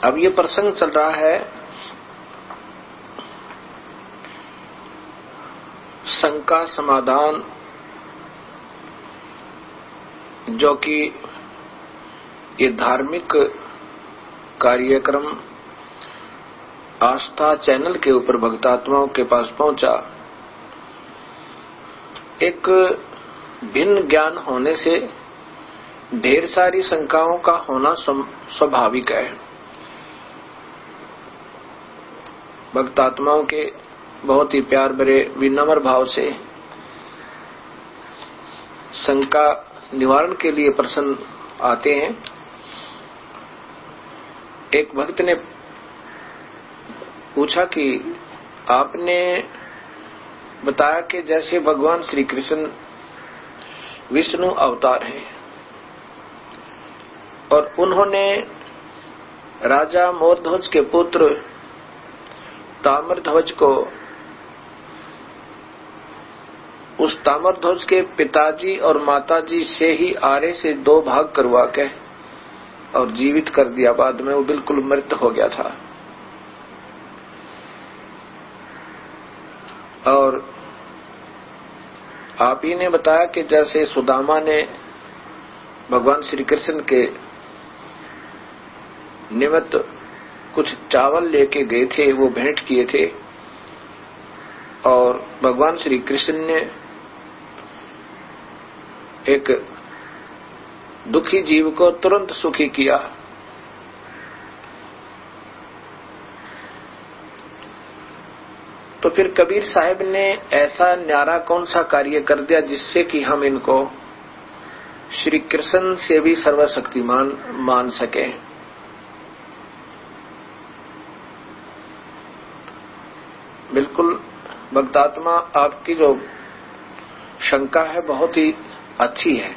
अब ये प्रसंग चल रहा है शंका समाधान, जो कि ये धार्मिक कार्यक्रम आस्था चैनल के ऊपर भक्तात्माओं के पास पहुंचा। एक भिन्न ज्ञान होने से ढेर सारी शंकाओं का होना स्वाभाविक है। भक्तात्माओं के बहुत ही प्यार भरे विनम्र भाव से शंका निवारण के लिए प्रश्न आते हैं। एक भक्त ने पूछा कि आपने बताया कि जैसे भगवान श्री कृष्ण विष्णु अवतार हैं और उन्होंने राजा मोरध्वज के पुत्र ताम्रध्वज को उस ताम्रध्वज के पिताजी और माताजी से ही आरे से 2 भाग करवा के और जीवित कर दिया। बाद में वो बिल्कुल मृत हो गया था। और आप ही ने बताया कि जैसे सुदामा ने भगवान श्री कृष्ण के निमित्त कुछ चावल लेके गए थे, वो भेंट किए थे, और भगवान श्री कृष्ण ने एक दुखी जीव को तुरंत सुखी किया। तो फिर कबीर साहब ने ऐसा न्यारा कौन सा कार्य कर दिया जिससे कि हम इनको श्री कृष्ण से भी सर्वशक्तिमान मान सके। बिल्कुल भक्तात्मा, आपकी जो शंका है बहुत ही अच्छी है।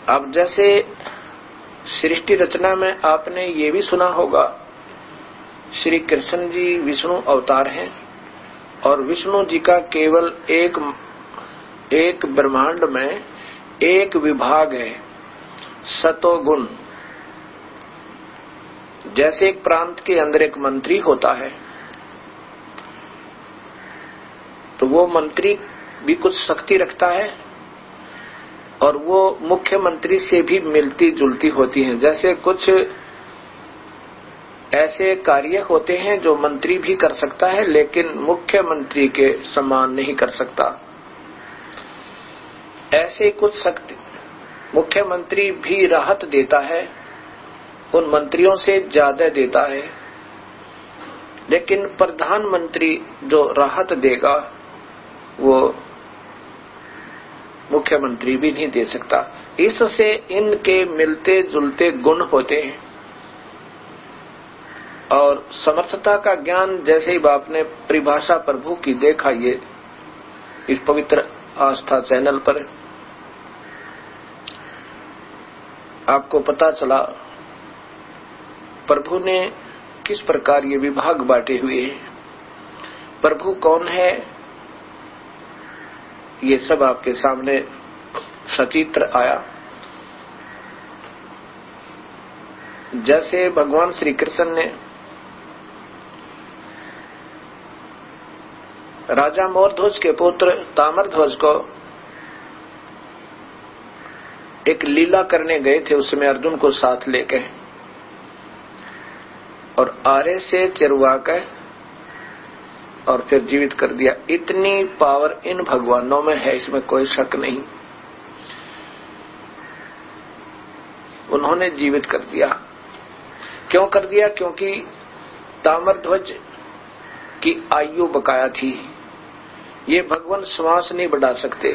अब जैसे सृष्टि रचना में आपने ये भी सुना होगा, श्री कृष्ण जी विष्णु अवतार हैं और विष्णु जी का केवल एक ब्रह्मांड में एक विभाग है, सतोगुण। जैसे एक प्रांत के अंदर एक मंत्री होता है, तो वो मंत्री भी कुछ शक्ति रखता है और वो मुख्यमंत्री से भी मिलती जुलती होती हैं। जैसे कुछ ऐसे कार्य होते हैं जो मंत्री भी कर सकता है लेकिन मुख्यमंत्री के समान नहीं कर सकता। ऐसे कुछ शक्ति मुख्यमंत्री भी राहत देता है, उन मंत्रियों से ज्यादा देता है, लेकिन प्रधानमंत्री जो राहत देगा वो मुख्यमंत्री भी नहीं दे सकता। इससे इनके मिलते जुलते गुण होते हैं। और समर्थता का ज्ञान जैसे ही आपने परिभाषा प्रभु की देखा ये इस पवित्र आस्था चैनल पर, आपको पता चला प्रभु ने किस प्रकार ये विभाग बांटे हुए हैं, प्रभु कौन है, ये सब आपके सामने सचित्र आया। जैसे भगवान श्री कृष्ण ने राजा मोरध्वज के पुत्र ताम्रध्वज को एक लीला करने गए थे, उसमें अर्जुन को साथ लेके और आरे से चिरवा कर और फिर जीवित कर दिया। इतनी पावर इन भगवानों में है, इसमें कोई शक नहीं। उन्होंने जीवित कर दिया। क्यों कर दिया? क्योंकि ताम्रध्वज की आयु बकाया थी। ये भगवान श्वास नहीं बढ़ा सकते।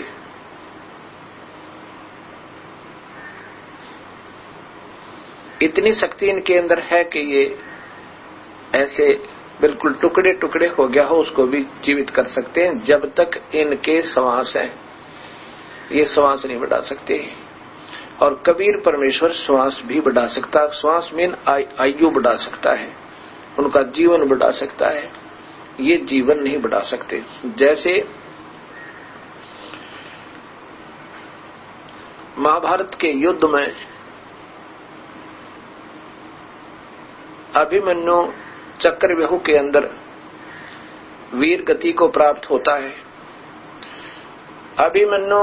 इतनी शक्ति इनके अंदर है कि ये ऐसे बिल्कुल टुकड़े टुकड़े हो गया हो उसको भी जीवित कर सकते हैं। जब तक इनके श्वास है ये श्वास नहीं बढ़ा सकते। और कबीर परमेश्वर श्वास भी बढ़ा सकता। श्वास मीन आयु बढ़ा सकता है, उनका जीवन बढ़ा सकता है, ये जीवन नहीं बढ़ा सकते। जैसे महाभारत के युद्ध में अभिमन्यु चक्रव्यूह के अंदर वीर गति को प्राप्त होता है। अभिमन्यु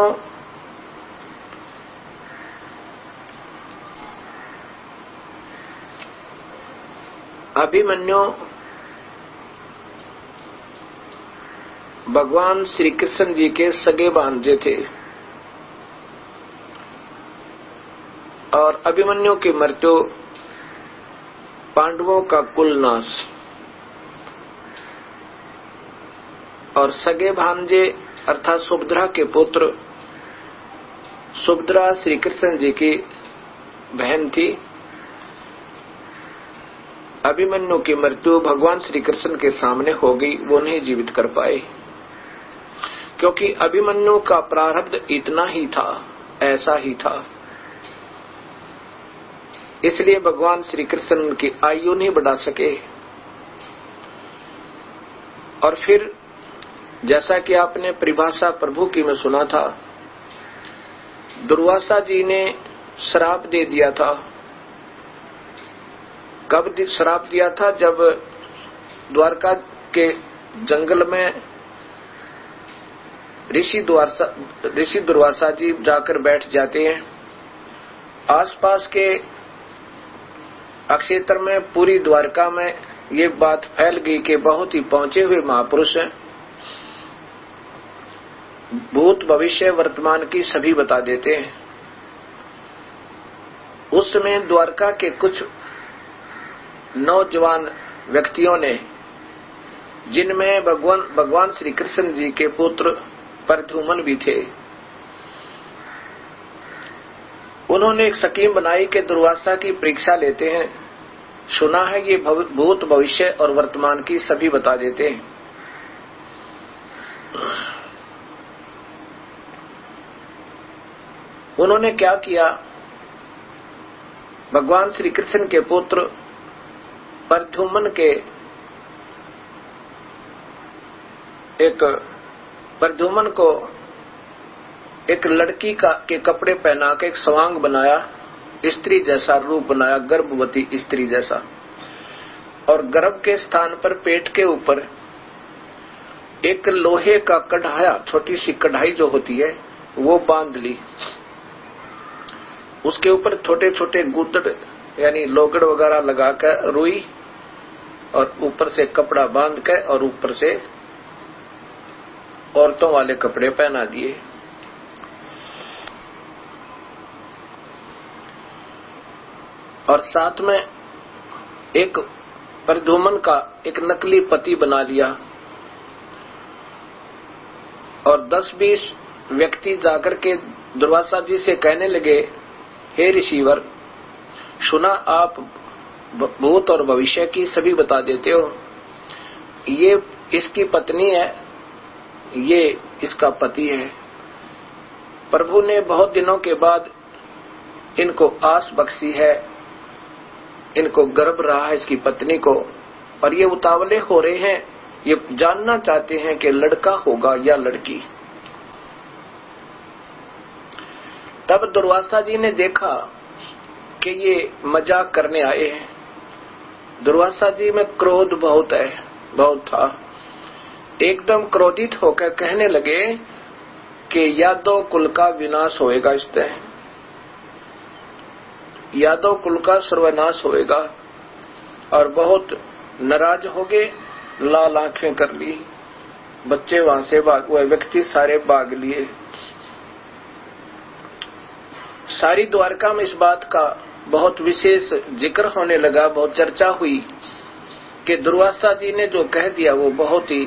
भगवान श्री कृष्ण जी के सगे भांजे थे और अभिमन्यु की मृत्यु पांडवों का कुल नाश। और सगे भांजे अर्थात सुभद्रा के पुत्र, सुभद्रा श्री कृष्ण जी की बहन थी। अभिमन्यु की मृत्यु भगवान श्री कृष्ण के सामने हो गई, वो नहीं जीवित कर पाए, क्योंकि अभिमन्यु का प्रारब्ध इतना ही था, ऐसा ही था। इसलिए भगवान श्री कृष्ण की आयु नहीं बढ़ा सके। और फिर जैसा कि आपने परिभाषा प्रभु की में सुना था, दुर्वासा जी ने श्राप दे दिया था। कब श्राप दिया था? जब द्वारका के जंगल में ऋषि दुर्वासा जी जाकर बैठ जाते हैं। आसपास के अक्षेत्र में, पूरी द्वारका में ये बात फैल गई कि बहुत ही पहुंचे हुए महापुरुष हैं, भूत भविष्य वर्तमान की सभी बता देते हैं। उस समय द्वारका के कुछ नौजवान व्यक्तियों ने, जिनमें भगवान श्री कृष्ण जी के पुत्र प्रद्युम्न भी थे, उन्होंने एक स्कीम बनाई कि दुर्वासा की परीक्षा लेते हैं। सुना है ये भूत भविष्य और वर्तमान की सभी बता देते हैं। उन्होंने क्या किया? भगवान श्री कृष्ण के पुत्र प्रद्युम्न को एक लड़की के कपड़े पहना के एक स्वांग बनाया, स्त्री जैसा रूप बनाया, गर्भवती स्त्री जैसा, और गर्भ के स्थान पर पेट के ऊपर एक लोहे का कढ़ाया, छोटी सी कढ़ाई जो होती है, वो बांध ली। उसके ऊपर छोटे छोटे गुदड़ यानी लोगड़ वगैरह लगाकर रुई, और ऊपर से कपड़ा बांध के और ऊपर से औरतों वाले कपड़े पहना दिए। और साथ में एक प्रद्युम्न का एक नकली पति बना लिया। और 10-20 व्यक्ति जाकर के दुर्वासा जी से कहने लगे, हे ऋषिवर, सुना आप भूत और भविष्य की सभी बता देते हो, ये इसकी पत्नी है, ये इसका पति है। प्रभु ने बहुत दिनों के बाद इनको आस बख्शी है, इनको गर्भ रहा है इसकी पत्नी को, और ये उतावले हो रहे हैं, ये जानना चाहते हैं कि लड़का होगा या लड़की। तब दुर्वासा जी ने देखा कि ये मजाक करने आए हैं। दुर्वासा जी में क्रोध बहुत था। एकदम क्रोधित होकर कहने लगे कि यादव कुल का विनाश होएगा, इससे यादव कुल का सर्वनाश होएगा। और बहुत नाराज हो गए, लाल आंखें कर ली, बच्चे वहां से भाग हुए, व्यक्ति सारे भाग लिए। सारी द्वारका में इस बात का बहुत विशेष जिक्र होने लगा, बहुत चर्चा हुई कि दुर्वासा जी ने जो कह दिया वो बहुत ही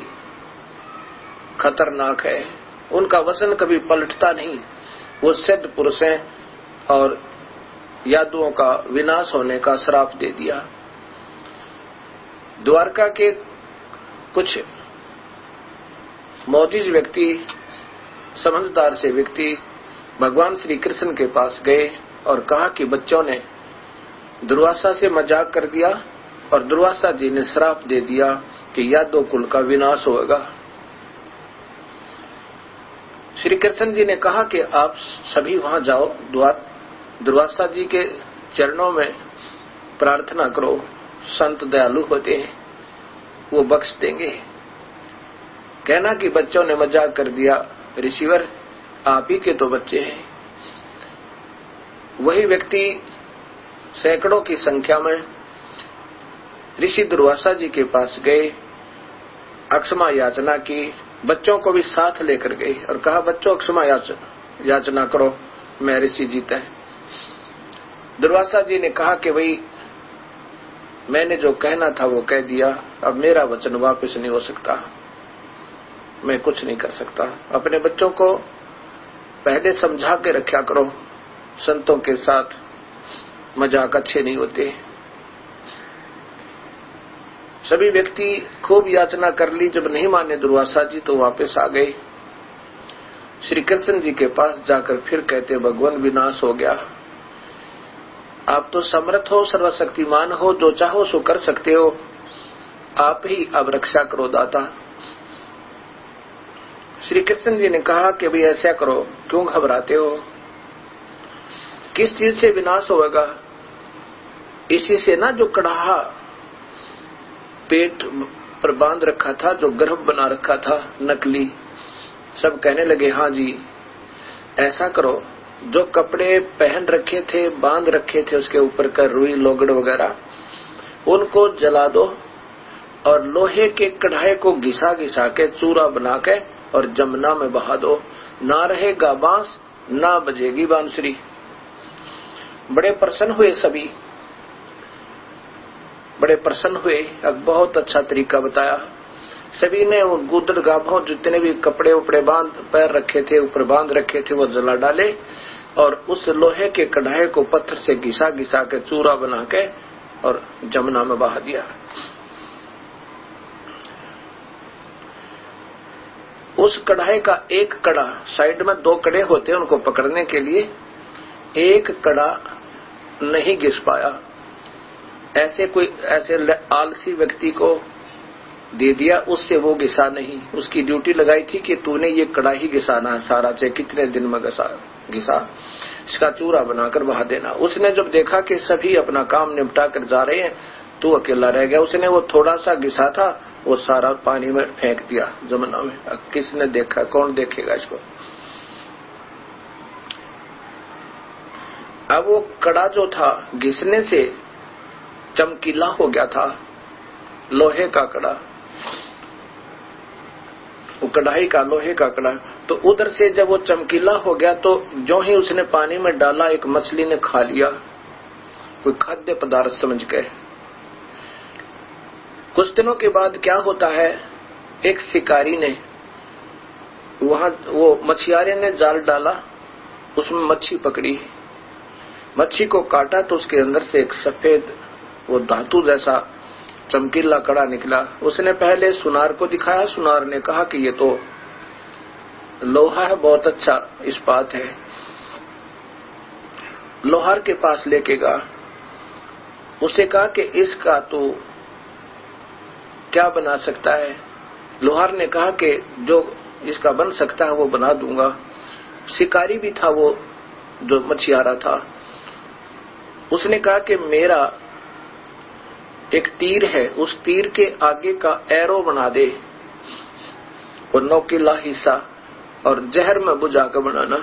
खतरनाक है, उनका वचन कभी पलटता नहीं, वो सिद्ध पुरुष हैं और यादवों का विनाश होने का श्राप दे दिया। द्वारका के कुछ मोदिज व्यक्ति, समझदार से व्यक्ति भगवान श्री कृष्ण के पास गए और कहा कि बच्चों ने दुर्वासा से मजाक कर दिया और दुर्वासा जी ने श्राप दे दिया कि यादव कुल का विनाश होगा। श्री कृष्ण जी ने कहा कि आप सभी वहां जाओ, दुर्वासा जी के चरणों में प्रार्थना करो, संत दयालु होते हैं, वो बख्श देंगे। कहना कि बच्चों ने मजाक कर दिया, रिसीवर आप ही के तो बच्चे हैं। वही व्यक्ति सैकड़ों की संख्या में ऋषि दुर्वासा जी के पास गए, अक्षमा याचना की, बच्चों को भी साथ लेकर गए और कहा बच्चों अक्षमा याचना करो, मैं ऋषि जीता है। दुर्वासा जी ने कहा कि भाई मैंने जो कहना था वो कह दिया, अब मेरा वचन वापस नहीं हो सकता, मैं कुछ नहीं कर सकता। अपने बच्चों को पहले समझा के रखा करो, संतों के साथ मजाक अच्छे नहीं होते। सभी व्यक्ति खूब याचना कर ली, जब नहीं माने दुर्वासा जी तो वापस आ गए। श्री कृष्ण जी के पास जाकर फिर कहते भगवान विनाश हो गया, आप तो समर्थ हो, सर्वशक्तिमान हो, जो चाहो सो कर सकते हो, आप ही अब रक्षा करो दाता। श्री कृष्ण जी ने कहा कि भाई ऐसा करो, क्यों घबराते हो, किस चीज से विनाश होगा? इसी से ना जो कड़ाहा पेट पर बांध रखा था, जो गर्भ बना रखा था नकली। सब कहने लगे हाँ जी, ऐसा करो, जो कपड़े पहन रखे थे, बांध रखे थे उसके ऊपर का रुई लोगड़ वगैरह, उनको जला दो और लोहे के कढ़ाई को घिसा घिसा के चूरा बना के और जमुना में बहा दो, ना रहेगा बांस, ना बजेगी बांसुरी। बड़े प्रसन्न हुए सभी, बड़े प्रसन्न हुए। अब बहुत अच्छा तरीका बताया। सभी ने वो गुदड़ गाभों जितने भी कपड़े उपड़े बांध पैर रखे थे, ऊपर बांध रखे थे, वो जला डाले और उस लोहे के कढ़ाई को पत्थर से घिसा घिसा के चूरा बना के और जमुना में बहा दिया। उस कढ़ाई का एक कड़ा, साइड में दो कड़े होते हैं उनको पकड़ने के लिए, एक कड़ा नहीं घिस पाया। ऐसे आलसी व्यक्ति को दे दिया, उससे वो घिसा नहीं। उसकी ड्यूटी लगाई थी कि तूने ये कड़ा ही घिसाना है सारा, चाहे कितने दिन में घिसा, इसका चूरा बनाकर बहा देना। उसने जब देखा कि सभी अपना काम निपटा कर जा रहे हैं, तू अकेला रह गया। उसने वो थोड़ा सा घिसा था, वो सारा पानी में फेंक दिया जमुना में। किसने देखा, कौन देखेगा इसको? अब वो कड़ा जो था घिसने से चमकीला हो गया था, लोहे का कड़ा, वो कढ़ाई का लोहे का कड़ा। तो उधर से जब वो चमकीला हो गया तो जो ही उसने पानी में डाला, एक मछली ने खा लिया, कोई खाद्य पदार्थ समझ के। कुछ दिनों के बाद क्या होता है, एक शिकारी ने वहां, वो मछियारे ने जाल डाला, उसमें मच्छी पकड़ी, मच्छी को काटा तो उसके अंदर से एक सफेद वो धातु जैसा चमकीला कड़ा निकला। उसने पहले सुनार को दिखाया, सुनार ने कहा कि ये तो लोहा है, बहुत अच्छा इस्पात है। लोहार के पास लेके गया, उसे कहा कि इसका तो क्या बना सकता है? लोहार ने कहा कि जो इसका बन सकता है वो बना दूंगा। शिकारी भी था वो जो मछियारा था, उसने कहा कि मेरा एक तीर है, उस तीर के आगे का एरो बना दे और नोकीला हिस्सा और जहर में बुझा कर बनाना।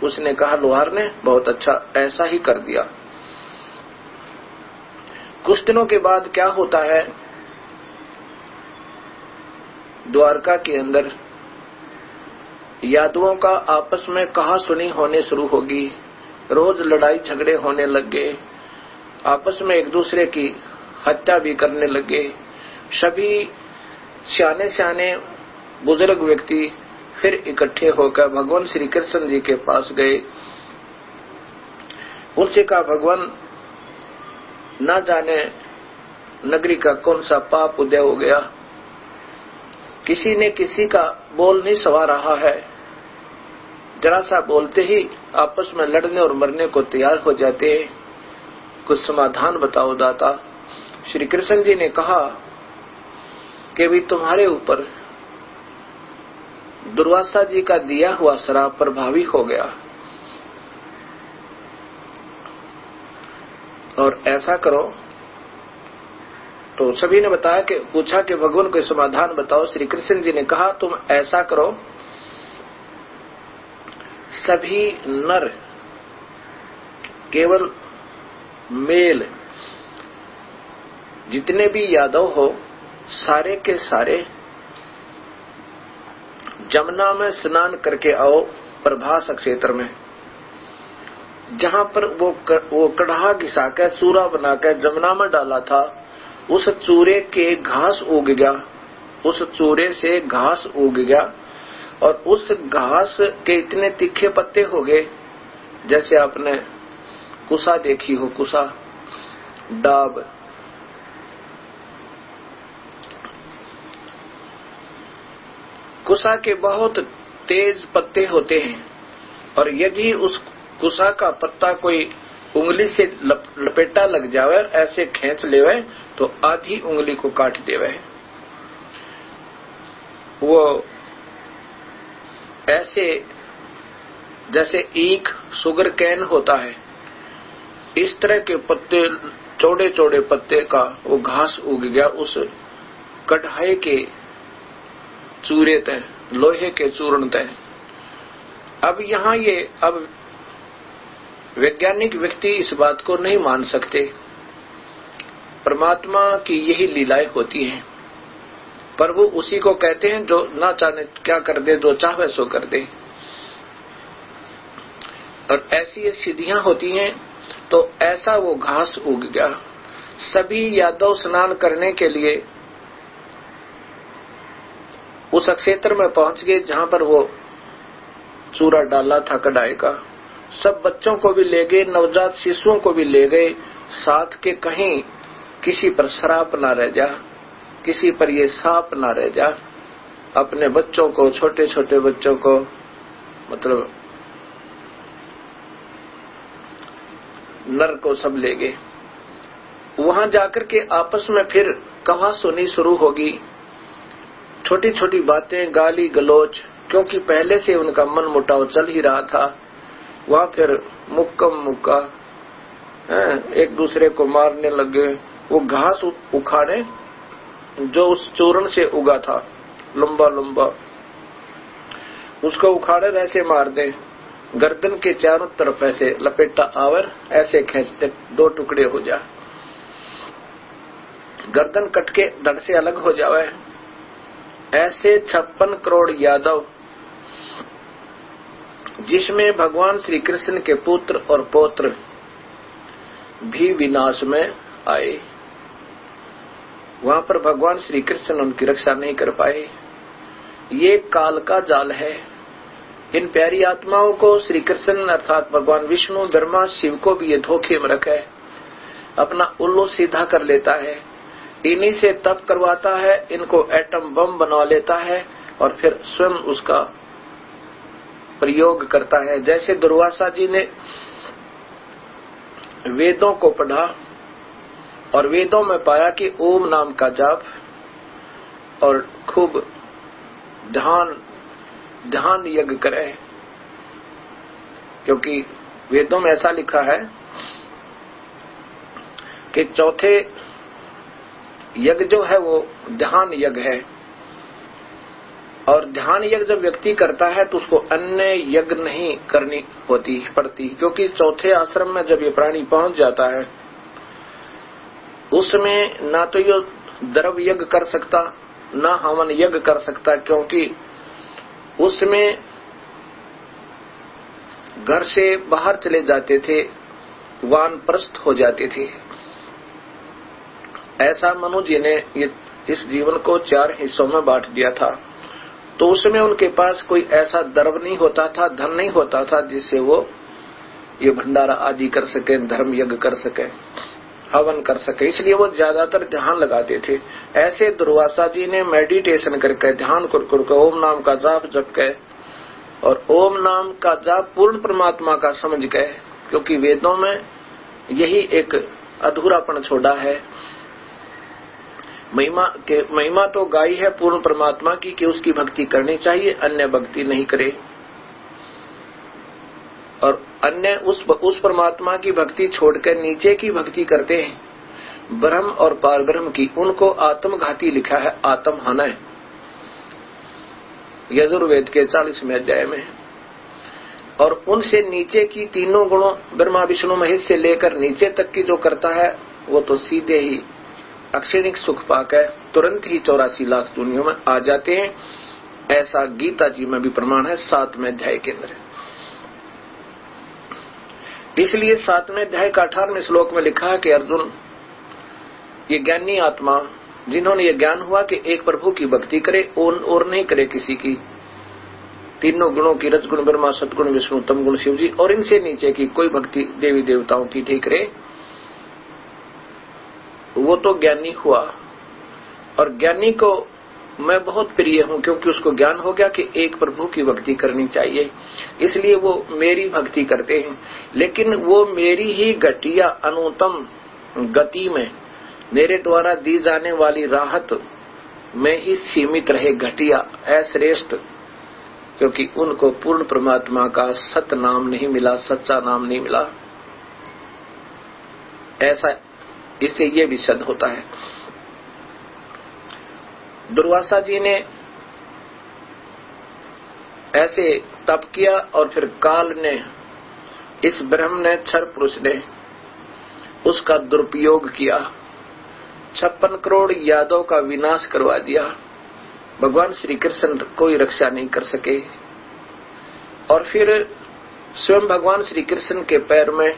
उसने कहा, लोहार ने, बहुत अच्छा, ऐसा ही कर दिया। कुछ दिनों के बाद क्या होता है, द्वारका के अंदर यादवों का आपस में कहा सुनी होने शुरू होगी। रोज लड़ाई झगड़े होने लग गए, आपस में एक दूसरे की हत्या भी करने लगे। सभी सियाने सियाने बुजुर्ग व्यक्ति फिर इकट्ठे होकर भगवान श्री कृष्ण जी के पास गए। उनसे कहा, भगवान ना जाने नगरी का कौन सा पाप उदय हो गया, किसी ने किसी का बोल नहीं सवा रहा है, जरा सा बोलते ही आपस में लड़ने और मरने को तैयार हो जाते हैं, कुछ समाधान बताओ दाता। श्री कृष्ण जी ने कहा कि भी तुम्हारे ऊपर दुर्वासा जी का दिया हुआ श्राप प्रभावी हो गया, और ऐसा करो तो सभी ने बताया कि पूछा कि भगवान कोई समाधान बताओ। श्री कृष्ण जी ने कहा तुम ऐसा करो, सभी नर केवल मेल जितने भी यादव हो सारे के सारे जमुना में स्नान करके आओ। प्रभास क्षेत्र में जहां पर वो कढ़ा घिसा कर चूरा बनाकर जमुना में डाला था, उस चूरे के घास उग गया, उस चूरे से घास उग गया और उस घास के इतने तीखे पत्ते हो गए जैसे आपने कुसा देखी हो, कुसा डाब। कुसा के बहुत तेज पत्ते होते हैं और यदि उस कुसा का पत्ता कोई उंगली से लपेटा लग जावे और ऐसे खींच लेवे तो आधी उंगली को काट देवे। वो ऐसे जैसे ईख शुगर कैन होता है, इस तरह के पत्ते, चौड़े चौड़े पत्ते का वो घास उग गया उस कढ़ाई के चूरे तय, लोहे के चूर्ण तय। अब यहाँ अब वैज्ञानिक व्यक्ति इस बात को नहीं मान सकते, परमात्मा की यही लीलाएं होती हैं। प्रभु उसी को कहते हैं जो ना चाहे क्या कर दे, जो चाहे सो कर दे। और ऐसी सिद्धियां होती हैं। तो ऐसा वो घास उग गया। सभी यादव स्नान करने के लिए उस क्षेत्र में पहुंच गए जहां पर वो चूरा डाला था कढ़ाई का। सब बच्चों को भी ले गए, नवजात शिशुओं को भी ले गए साथ के, कहीं किसी पर श्राप ना रह जा, किसी पर ये साप ना रह जा। अपने बच्चों को, छोटे छोटे बच्चों को, मतलब नर को सब ले गए। वहां जाकर के आपस में फिर कहा सुनी शुरू होगी, छोटी छोटी बातें, गाली गलोच, क्योंकि पहले से उनका मन मुटाव चल ही रहा था। वहां फिर मुक्का एक दूसरे को मारने लगे। वो घास उखाड़े जो उस चूर्ण से उगा था, लंबा लंबा, उसको उखाड़े ऐसे मार दे, गर्दन के चारों तरफ ऐसे लपेटा आवर, ऐसे खींचते, दो टुकड़े हो जा, गर्दन कट के धड़ से अलग हो जावे। ऐसे 56 करोड़ यादव, जिसमें भगवान श्री कृष्ण के पुत्र और पौत्र भी विनाश में आए। वहां पर भगवान श्री कृष्ण उनकी रक्षा नहीं कर पाए। ये काल का जाल है। इन प्यारी आत्माओं को श्री कृष्ण अर्थात भगवान विष्णु, ब्रह्मा, शिव को भी ये धोखे में रखे, अपना उल्लू सीधा कर लेता है, इन्हीं से तप करवाता है, इनको एटम बम बनवा लेता है और फिर स्वयं उसका प्रयोग करता है। जैसे दुर्वासा जी ने वेदों को पढ़ा और वेदों में पाया कि ओम नाम का जाप और खूब ध्यान यज्ञ करे, क्योंकि वेदों में ऐसा लिखा है कि चौथे यज्ञ जो है वो ध्यान यज्ञ है। और ध्यान यज्ञ जब व्यक्ति करता है तो उसको अन्य यज्ञ नहीं करनी पड़ती, क्योंकि चौथे आश्रम में जब ये प्राणी पहुंच जाता है उसमें ना तो ये द्रव्य यज्ञ कर सकता, ना हवन यज्ञ कर सकता, क्योंकि उसमें घर से बाहर चले जाते थे, वानप्रस्थ हो जाते थे। ऐसा मनु जी ने इस जीवन को 4 हिस्सों में बांट दिया था। तो उसमें उनके पास कोई ऐसा द्रव्य नहीं होता था, धन नहीं होता था जिससे वो ये भंडारा आदि कर सके, धर्म यज्ञ कर सके, हवन कर सके, इसलिए वो ज्यादातर ध्यान लगाते थे। ऐसे दुर्वासा जी ने मेडिटेशन करके, ध्यान करके, ओम नाम का जाप जप के और ओम नाम का जाप पूर्ण परमात्मा का समझ गए, क्योंकि वेदों में यही एक अधूरापन छोड़ा है। महिमा तो गाई है पूर्ण परमात्मा की कि उसकी भक्ति करनी चाहिए, अन्य भक्ति नहीं करे। और अन्य उस परमात्मा की भक्ति छोड़कर नीचे की भक्ति करते हैं। ब्रह्म और पार ब्रह्म की, उनको आत्मघाती लिखा है, आत्महनन, यजुर्वेद के 40वें अध्याय में। और उनसे नीचे की तीनों गुणों ब्रह्मा विष्णु महेश से लेकर नीचे तक की जो करता है वो तो सीधे ही अक्षणिक सुख पाकर तुरंत ही 84 लाख दुनियों में आ जाते हैं। ऐसा गीता जी में भी प्रमाण है 7वें अध्याय के अंदर। इसलिए 7वें अध्याय का 18वें श्लोक में लिखा है कि अर्जुन, ये ज्ञानी आत्मा जिन्होंने ये ज्ञान हुआ कि एक प्रभु की भक्ति करे और नहीं करे किसी की, तीनों गुणों की, रजगुण ब्रह्मा, सतगुण विष्णु, तमगुण शिव जी, और इनसे नीचे की कोई भक्ति देवी देवताओं की ठीक करे, वो तो ज्ञानी हुआ। और ज्ञानी को मैं बहुत प्रिय हूं क्योंकि उसको ज्ञान हो गया कि एक प्रभु की भक्ति करनी चाहिए, इसलिए वो मेरी भक्ति करते हैं। लेकिन वो मेरी ही घटिया अनुत्तम गति में, मेरे द्वारा दी जाने वाली राहत में ही सीमित रहे, घटिया अश्रेष्ठ, क्योंकि उनको पूर्ण परमात्मा का सत नाम नहीं मिला, सच्चा नाम नहीं मिला। ऐसा इससे ये भी सिद्ध होता है। दुर्वासा जी ने ऐसे तप किया और फिर काल ने, इस ब्रह्म ने, क्षर पुरुष ने उसका दुरुपयोग किया, 56 करोड़ यादव का विनाश करवा दिया। भगवान श्री कृष्ण कोई रक्षा नहीं कर सके। और फिर स्वयं भगवान श्री कृष्ण के पैर में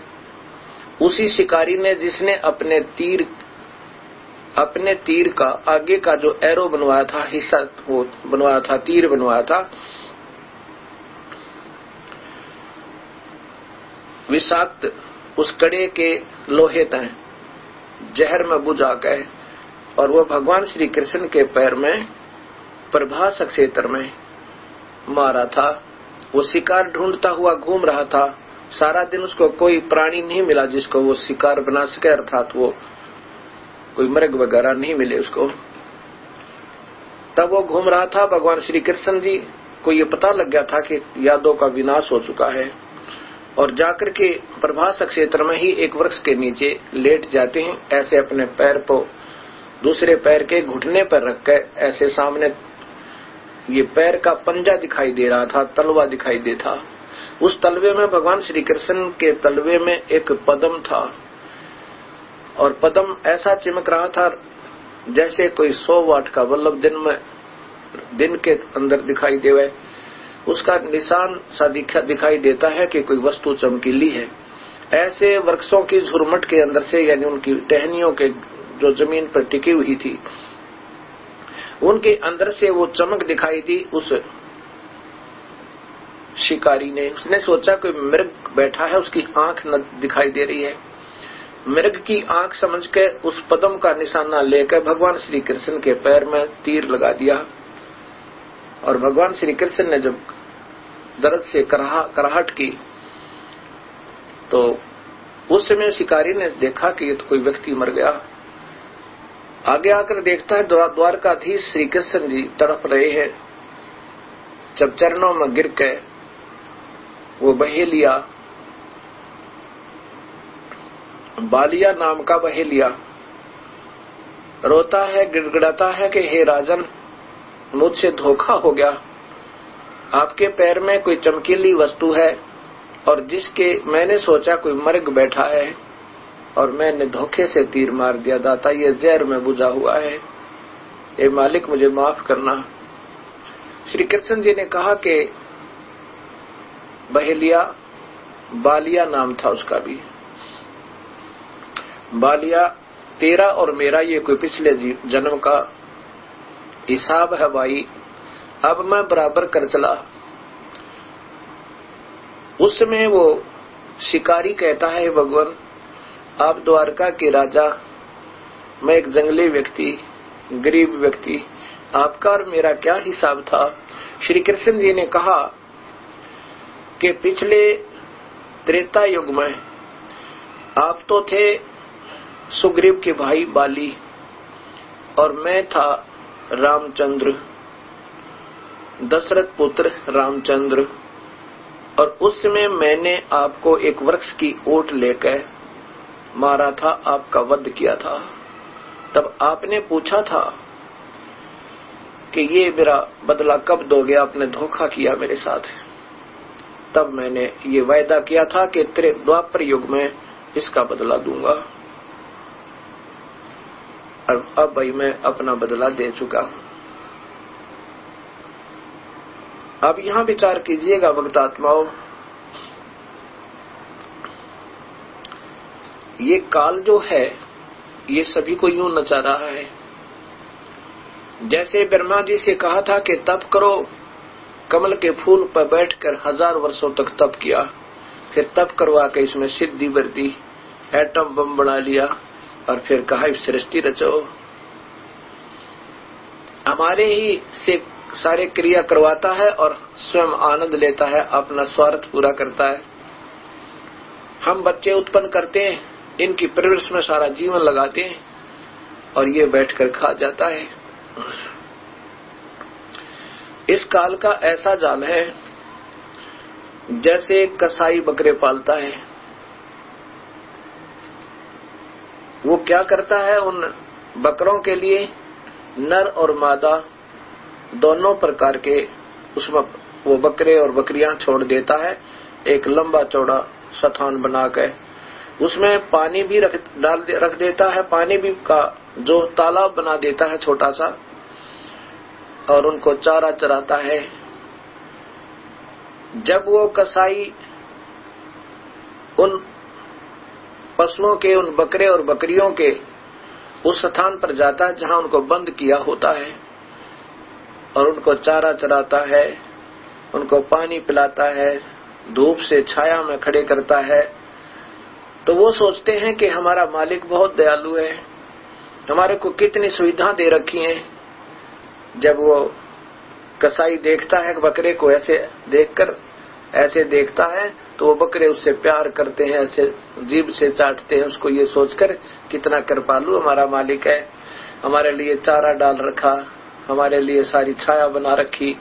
उसी शिकारी ने, जिसने अपने तीर का आगे का जो एरो बनवाया था, हिस्सा वो बनवाया था, तीर बनवाया था, विषाक्त उस कड़े के लोहे तय जहर में बुझा गए और वो भगवान श्री कृष्ण के पैर में प्रभास क्षेत्र में मारा था। वो शिकार ढूंढता हुआ घूम रहा था, सारा दिन उसको कोई प्राणी नहीं मिला जिसको वो शिकार बना सके, अर्थात वो कोई मृग वगैरह नहीं मिले उसको। तब वो घूम रहा था, भगवान श्री कृष्ण जी को ये पता लग गया था कि यादव का विनाश हो चुका है, और जाकर के प्रभास क्षेत्र में ही एक वृक्ष के नीचे लेट जाते हैं। ऐसे अपने पैर को दूसरे पैर के घुटने पर रखकर, ऐसे सामने ये पैर का पंजा दिखाई दे रहा था, तलवा दिखाई देता। उस तलवे में, भगवान श्री कृष्ण के तलवे में एक पद्म था, और पद्म ऐसा चिमक रहा था जैसे कोई 100 वाट का बल्ब दिन के अंदर दिखाई देवे। उसका निशान सा दिखाई देता है कि कोई वस्तु चमकीली है। ऐसे वृक्षों की झुरमट के अंदर से, यानी उनकी टहनियों के जो जमीन पर टिकी हुई थी, उनके अंदर से वो चमक दिखाई दी उस शिकारी ने। उसने सोचा कोई मृग बैठा है, उसकी आंख न दिखाई दे रही है। मृग की आंख समझ के उस पद्म का निशाना लेकर भगवान श्री कृष्ण के पैर में तीर लगा दिया। और भगवान श्री कृष्ण ने जब दर्द से कराहट की तो उस समय शिकारी ने देखा कि ये तो कोई व्यक्ति मर गया। आगे आकर देखता है द्वारकाधीश श्री कृष्ण जी तड़प रहे हैं। जब चरणों में गिर के वो बहेलिया, बालिया नाम का बहेलिया, रोता है, गिड़गिड़ाता है कि हे राजन, मुझसे धोखा हो गया। आपके पैर में कोई चमकीली वस्तु है और जिसके मैंने सोचा कोई मृग बैठा है और मैंने धोखे से तीर मार दिया। दाता, ये जहर में बुझा हुआ है, ये मालिक मुझे माफ करना। श्री कृष्ण जी ने कहा कि बहेलिया, बालिया नाम था उसका भी, बालिया, तेरा और मेरा ये कोई पिछले जन्म का हिसाब है भाई, अब मैं बराबर कर चला। उस समय वो शिकारी कहता है, भगवान आप द्वारका के राजा, मैं एक जंगली व्यक्ति, गरीब व्यक्ति, आपका और मेरा क्या हिसाब था। श्री कृष्ण जी ने कहा कि पिछले त्रेता युग में आप तो थे सुग्रीव के भाई बाली और मैं था रामचंद्र, दशरथ पुत्र रामचंद्र, और उस समय मैंने आपको एक वृक्ष की ओट लेकर मारा था, आपका वध किया था। तब आपने पूछा था कि ये मेरा बदला कब दोगे, आपने धोखा किया मेरे साथ। तब मैंने ये वायदा किया था कि तेरे द्वापर युग में इसका बदला दूंगा, और अब भाई मैं अपना बदला दे चुका हूं। अब यहां विचार कीजिएगा भक्तात्माओं, ये काल जो है ये सभी को यूं नचा रहा है। जैसे ब्रह्मा जी से कहा था कि तप करो, कमल के फूल पर बैठकर 1000 वर्षों तक तप किया, फिर तप करवा के इसमें सिद्धि बरती, एटम बम बना लिया, और फिर कहा सृष्टि रचो। हमारे ही से सारे क्रिया करवाता है और स्वयं आनंद लेता है, अपना स्वार्थ पूरा करता है। हम बच्चे उत्पन्न करते हैं, इनकी परवरिश में सारा जीवन लगाते हैं, और ये बैठकर खा जाता है। इस काल का ऐसा जाल है जैसे कसाई बकरे पालता है। वो क्या करता है, उन बकरों के लिए नर और मादा दोनों प्रकार के उसमें वो बकरे और बकरियां छोड़ देता है। एक लंबा चौड़ा स्थान बनाकर उसमें पानी भी रख देता है, पानी भी का जो तालाब बना देता है छोटा सा, और उनको चारा चराता है। जब वो कसाई उन पशुओं के, उन बकरे और बकरियों के उस स्थान पर जाता है जहां उनको बंद किया होता है, और उनको चारा चराता है, उनको पानी पिलाता है, धूप से छाया में खड़े करता है, तो वो सोचते हैं कि हमारा मालिक बहुत दयालु है, हमारे को कितनी सुविधा दे रखी है। जब वो कसाई देखता है बकरे को ऐसे देखकर, ऐसे देखता है, तो वो बकरे उससे प्यार करते हैं, ऐसे जीभ से चाटते हैं उसको, ये सोचकर कितना कृपालु हमारा मालिक है, हमारे लिए चारा डाल रखा, हमारे लिए सारी छाया बना रखी,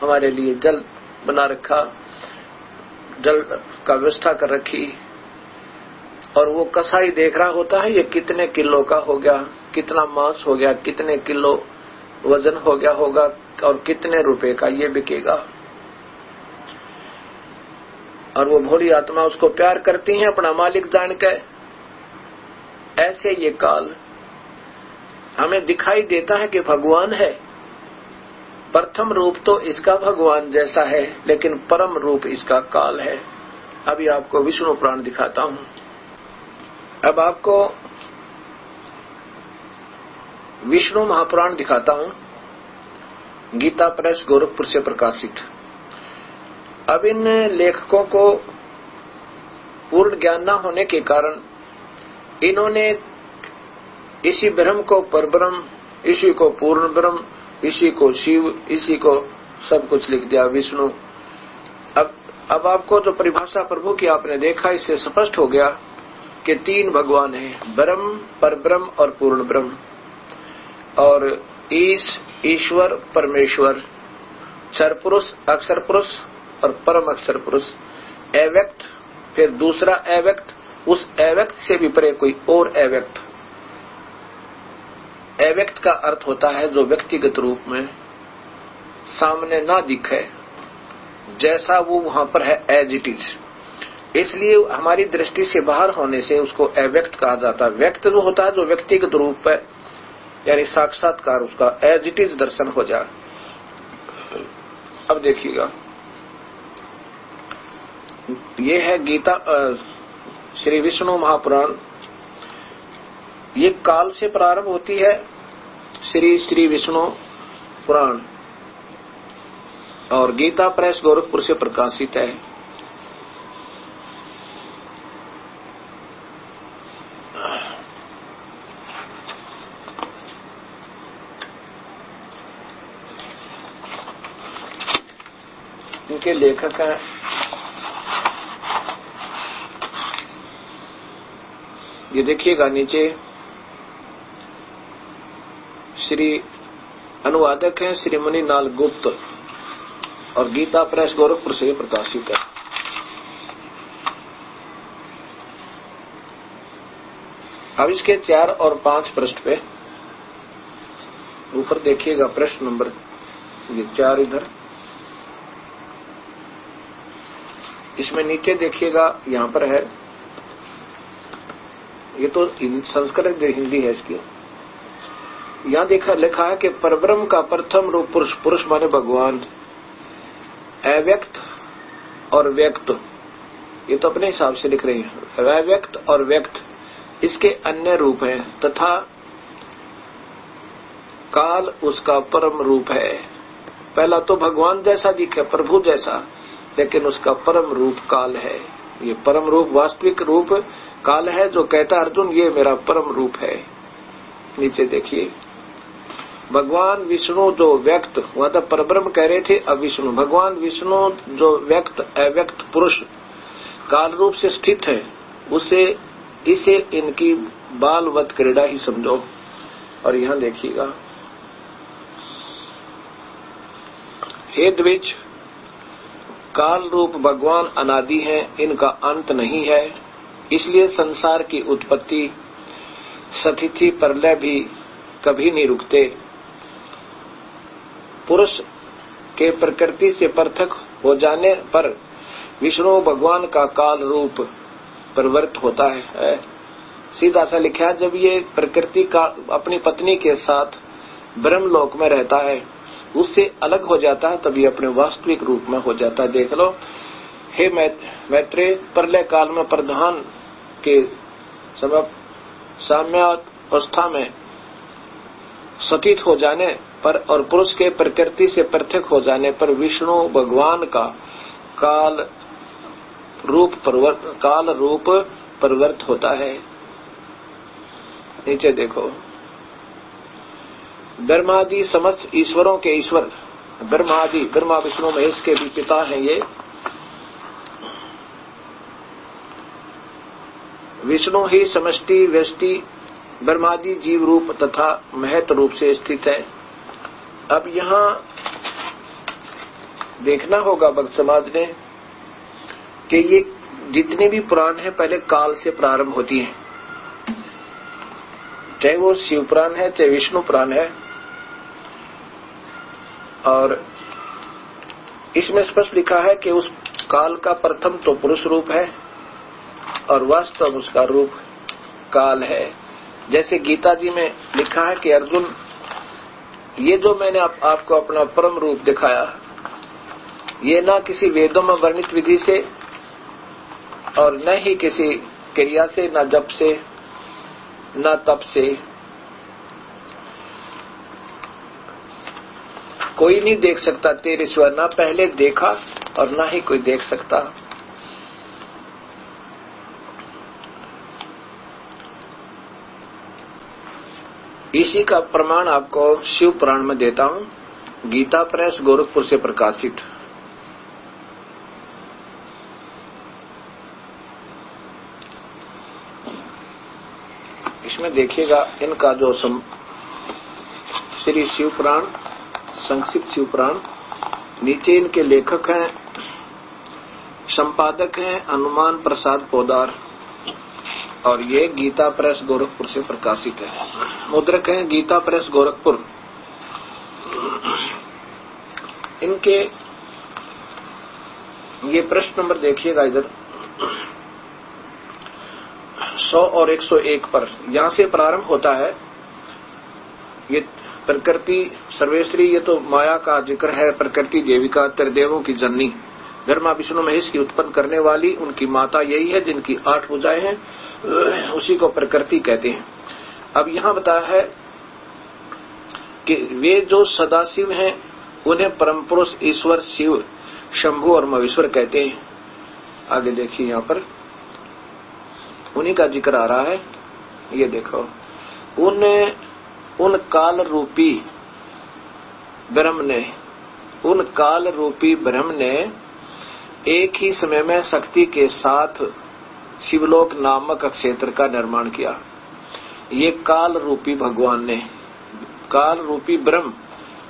हमारे लिए जल बना रखा, जल का व्यवस्था कर रखी। और वो कसाई देख रहा होता है ये कितने किलो का हो गया, कितना मांस हो गया, कितने किलो वजन हो गया होगा, और कितने रुपए का ये बिकेगा। और वो भोली आत्मा उसको प्यार करती है अपना मालिक जान के। ऐसे ये काल हमें दिखाई देता है कि भगवान है। प्रथम रूप तो इसका भगवान जैसा है, लेकिन परम रूप इसका काल है। अभी आपको विष्णु पुराण दिखाता हूं। अब आपको विष्णु महापुराण दिखाता हूं, गीता प्रेस गोरखपुर से प्रकाशित। अब इन लेखकों को पूर्ण ज्ञान न होने के कारण इन्होंने इसी ब्रह्म को परब्रह्म, इसी को पूर्ण ब्रह्म, इसी को शिव, इसी को सब कुछ लिख दिया विष्णु। अब आपको जो परिभाषा प्रभु की आपने देखा, इससे स्पष्ट हो गया कि 3 भगवान हैं, ब्रह्म, परब्रह्म और पूर्ण ब्रह्म। और ईश्वर, परमेश्वर, क्षर पुरुष, अक्षर पुरुष और परम अक्षर पुरुष। अव्यक्त, फिर दूसरा अव्यक्त, उस अव्यक्त से भी परे कोई और अव्यक्त। अव्यक्त का अर्थ होता है जो व्यक्तिगत रूप में सामने ना दिखे, जैसा वो वहां पर है एज इट इज। इसलिए हमारी दृष्टि से बाहर होने से उसको अव्यक्त कहा जाता है। व्यक्त जो होता है जो व्यक्तिगत रूप है, यानी साक्षात्कार, उसका एज इट इज दर्शन हो जाए। अब देखिएगा, ये है गीता श्री विष्णु महापुराण। ये काल से प्रारंभ होती है श्री विष्णु पुराण, और गीता प्रेस गोरखपुर से प्रकाशित है। इनके लेखक हैं ये देखिएगा नीचे, श्री अनुवादक हैं श्री मणिलाल गुप्त, और गीता प्रेस गोरखपुर से प्रकाशित है। अब इसके 4 और 5 पृष्ठ पे ऊपर देखिएगा प्रश्न नंबर ये 4 इधर, इसमें नीचे देखिएगा यहां पर है, ये तो संस्कृत हिंदी है इसकी। यहां लिखा है कि परब्रह्म का प्रथम रूप पुरुष, पुरुष माने भगवान, अव्यक्त और व्यक्त, ये तो अपने हिसाब से लिख रही है, अव्यक्त और व्यक्त इसके अन्य रूप है तथा काल उसका परम रूप है। पहला तो भगवान जैसा दिखे, प्रभु जैसा, लेकिन उसका परम रूप काल है। ये परम रूप, वास्तविक रूप काल है, जो कहता अर्जुन ये मेरा परम रूप है। नीचे देखिए, भगवान विष्णु जो व्यक्त, वह तो परब्रह्म कह रहे थे, अब विष्णु, भगवान विष्णु जो व्यक्त अव्यक्त पुरुष काल रूप से स्थित है, इसे इनकी बालवत क्रीड़ा ही समझो। और यहां देखिएगा, हे द्विज, काल रूप भगवान अनादि हैं, इनका अंत नहीं है, इसलिए संसार की उत्पत्ति, स्थिति, प्रलय भी कभी नहीं रुकते। पुरुष के प्रकृति से पृथक हो जाने पर विष्णु भगवान का काल रूप परिवर्तित होता है। सीधा सा लिखा, जब ये प्रकृति का अपनी पत्नी के साथ ब्रह्मलोक में रहता है, उससे अलग हो जाता है, तभी अपने वास्तविक रूप में हो जाता है। देख लो, हे मैत्रेय, प्रलय काल में प्रधान के समय साम्यावस्था में स्थित हो जाने पर और पुरुष के प्रकृति से पृथक हो जाने पर विष्णु भगवान का काल रूप परिवर्तित होता है। नीचे देखो, ब्रह्मादि समस्त ईश्वरों के ईश्वर, ब्रह्मादि, ब्रह्मा विष्णु महेश के भी पिता हैं ये। विष्णु ही समष्टि, व्यष्टि, ब्रह्मादि जीव रूप तथा महत रूप से स्थित है। अब यहां देखना होगा भक्त समाज ने कि ये जितने भी पुराण है पहले काल से प्रारंभ होती हैं, चाहे वो शिव पुराण है चाहे विष्णु पुराण है। और इसमें स्पष्ट लिखा है कि उस काल का प्रथम तो पुरुष रूप है और वास्तव उसका रूप काल है। जैसे गीता जी में लिखा है कि अर्जुन, ये जो मैंने आपको अपना परम रूप दिखाया, ये ना किसी वेदों में वर्णित विधि से और न ही किसी क्रिया से, न जप से, न तप से, कोई नहीं देख सकता तेरे सिवा, ना पहले देखा और ना ही कोई देख सकता। इसी का प्रमाण आपको शिव पुराण में देता हूं, गीता प्रेस गोरखपुर से प्रकाशित। इसमें देखिएगा इनका जो श्री शिव पुराण, संक्षिप्त शिव पुराण, नीचे इनके लेखक हैं, संपादक हैं हनुमान प्रसाद पोदार, और ये गीता प्रेस गोरखपुर से प्रकाशित है। मुद्रक हैं गीता प्रेस गोरखपुर। इनके ये प्रश्न नंबर देखिएगा इधर 100 और 101 पर, यहां से प्रारंभ होता है। ये प्रकृति सर्वेश्वरी, ये तो माया का जिक्र है। प्रकृति देविका, त्रिदेवों की जननी, ब्रह्मा विष्णु महेश की उत्पन्न करने वाली, उनकी माता यही है जिनकी 8 भुजाएं हैं, उसी को प्रकृति कहते हैं। अब यहां बताया है कि वे जो सदाशिव हैं उन्हें परम पुरुष ईश्वर शिव, शंभु और महेश्वर कहते हैं। आगे देखिए, यहां पर उन्हीं का जिक्र आ रहा है। ये देखो, उन काल रूपी ब्रह्म ने एक ही समय में शक्ति के साथ शिवलोक नामक क्षेत्र का निर्माण किया। ये काल रूपी भगवान ने, काल रूपी ब्रह्म,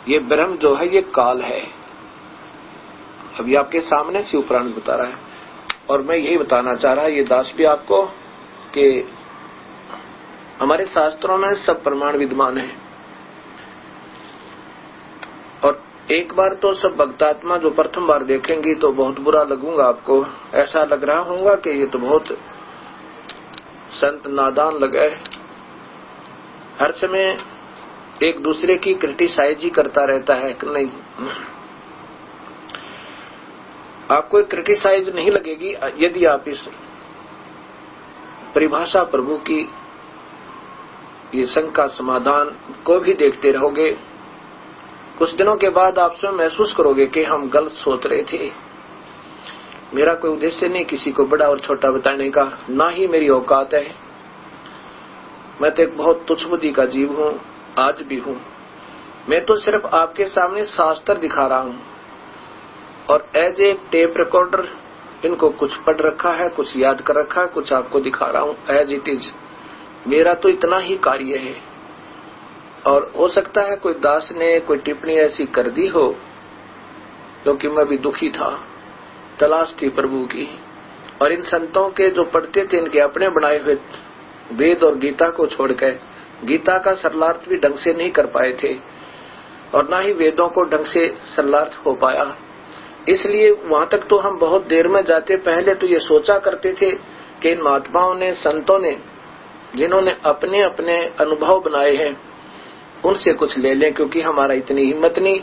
ये ब्रह्म जो है ये काल है। अभी आपके सामने शिव पुराण बता रहा है, और मैं यही बताना चाह रहा ये दास भी आपको कि हमारे शास्त्रों में सब प्रमाण विद्यमान है। एक बार तो सब भक्तात्मा जो प्रथम बार देखेंगी तो बहुत बुरा लगूंगा, आपको ऐसा लग रहा होगा कि ये तो बहुत संत नादान लगे, हर समय एक दूसरे की क्रिटिसाइज ही करता रहता है कि नहीं। आपको एक क्रिटिसाइज नहीं लगेगी यदि आप इस परिभाषा प्रभु की ये शंका समाधान को भी देखते रहोगे। कुछ दिनों के बाद आप स्वयं महसूस करोगे कि हम गलत सोच रहे थे। मेरा कोई उद्देश्य नहीं किसी को बड़ा और छोटा बताने का, ना ही मेरी औकात है। मैं तो एक बहुत तुच्छ बुद्धि का जीव हूँ, आज भी हूँ। मैं तो सिर्फ आपके सामने शास्त्र दिखा रहा हूँ और एज ए टेप रिकॉर्डर इनको कुछ पढ़ रखा है, कुछ याद कर रखा है, कुछ आपको दिखा रहा हूँ एज इट इज। मेरा तो इतना ही कार्य है। और हो सकता है कोई दास ने कोई टिप्पणी ऐसी कर दी हो, क्योंकि मैं भी दुखी था, तलाश थी प्रभु की। और इन संतों के जो पढ़ते थे इनके अपने बनाए हुए वेद और गीता को छोड़कर गीता का सरलार्थ भी ढंग से नहीं कर पाए थे और ना ही वेदों को ढंग से सरलार्थ हो पाया। इसलिए वहां तक तो हम बहुत देर में जाते। पहले तो ये सोचा करते थे कि इन महात्माओं ने, संतों ने, जिन्होंने अपने अपने अनुभव बनाए हैं, उनसे कुछ ले लें, क्योंकि हमारा इतनी हिम्मत नहीं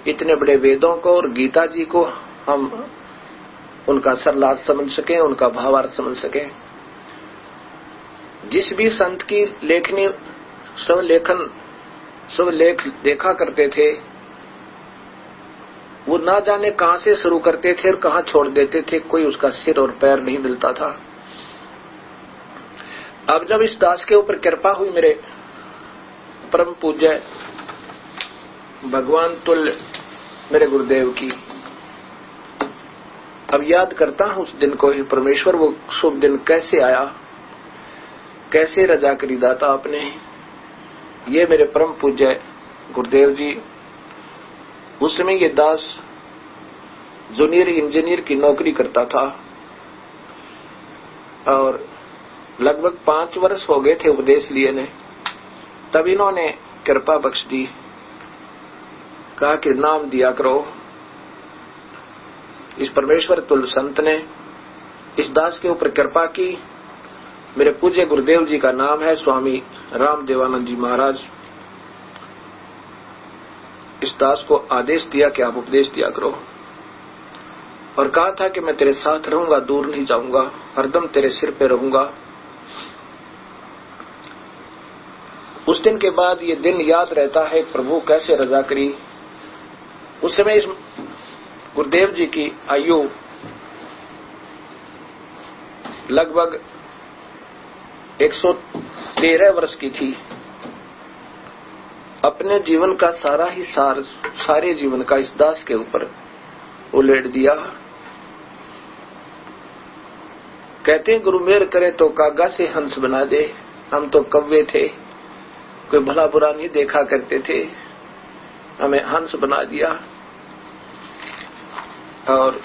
इतने बड़े वेदों को और गीता जी को हम उनका सरलार्थ समझ सकें, उनका भावार्थ समझ सकें। जिस भी संत की लेखनी सब लेख देखा करते थे, वो ना जाने कहां से शुरू करते थे और कहां छोड़ देते थे, कोई उसका सिर और पैर नहीं मिलता था। अब जब इस दास के ऊपर कृपा हुई मेरे परम पूज्य भगवान तुल्य मेरे गुरुदेव की, अब याद करता हूं उस दिन को ही। परमेश्वर वो शुभ दिन कैसे आया, कैसे रजा करी दाता आपने। ये मेरे परम पूज्य गुरुदेव जी, उस समय ये दास जूनियर इंजीनियर की नौकरी करता था और लगभग 5 वर्ष हो गए थे उपदेश लिए ने। तब इन्होंने कृपा बख्श दी, कहा कि नाम दिया करो। इस परमेश्वर तुल्य संत ने इस दास के ऊपर कृपा की। मेरे पूज्य गुरुदेव जी का नाम है स्वामी रामदेवानंद जी महाराज। इस दास को आदेश दिया कि आप उपदेश दिया करो और कहा था कि मैं तेरे साथ रहूंगा, दूर नहीं जाऊंगा, हरदम तेरे सिर पे रहूंगा। उस दिन के बाद ये दिन याद रहता है प्रभु कैसे रजा करी। उस समय इस गुरुदेव जी की आयु लगभग 113 वर्ष की थी। अपने जीवन का सारा ही सारे जीवन का इस दास के ऊपर उलेट दिया। कहते हैं गुरु मेहर करे तो कागा से हंस बना दे। हम तो कव्वे थे, कोई भला बुरा नहीं देखा करते थे, हमें हंस बना दिया। और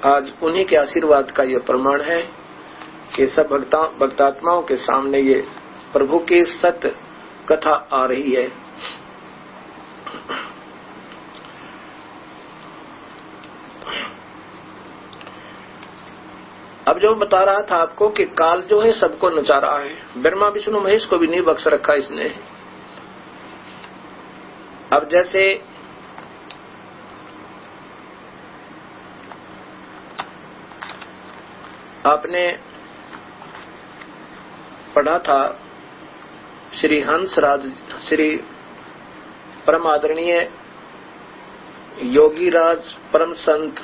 आज उन्हीं के आशीर्वाद का यह प्रमाण है कि सब भक्तात्माओं के सामने ये प्रभु की सत्य कथा आ रही है। अब जो बता रहा था आपको कि काल जो है सबको नचा रहा है, ब्रह्मा विष्णु महेश को भी नहीं बख्श रखा इसने। अब जैसे आपने पढ़ा था श्री हंसराज, श्री परम आदरणीय योगीराज परम संत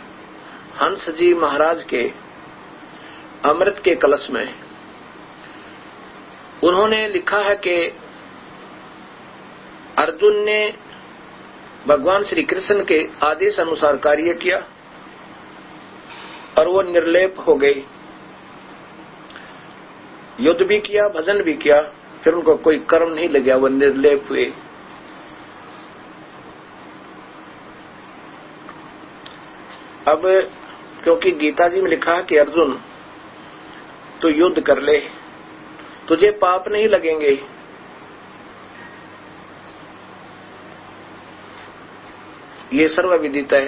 हंस जी महाराज के अमृत के कलश में उन्होंने लिखा है कि अर्जुन ने भगवान श्री कृष्ण के आदेश अनुसार कार्य किया और वो निर्लेप हो गए। युद्ध भी किया, भजन भी किया, फिर उनको कोई कर्म नहीं लगा, वो निर्लेप हुए। अब क्योंकि गीता जी में लिखा है कि अर्जुन तो युद्ध कर ले, तुझे पाप नहीं लगेंगे। ये सर्वविदित है।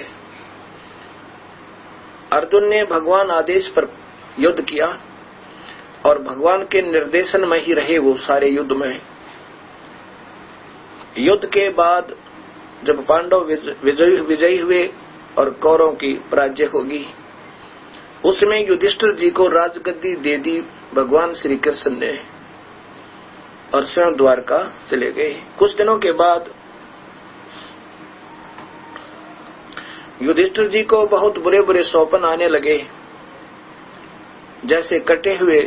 अर्जुन ने भगवान आदेश पर युद्ध किया और भगवान के निर्देशन में ही रहे वो सारे युद्ध में। युद्ध के बाद जब पांडव विजयी हुए और कौरवों की पराजय होगी, उसमें युधिष्ठिर जी को राजगद्दी दे दी भगवान श्री कृष्ण ने और स्वयं द्वारका चले गए। कुछ दिनों के बाद युधिष्ठिर जी को बहुत बुरे बुरे स्वप्न आने लगे, जैसे कटे हुए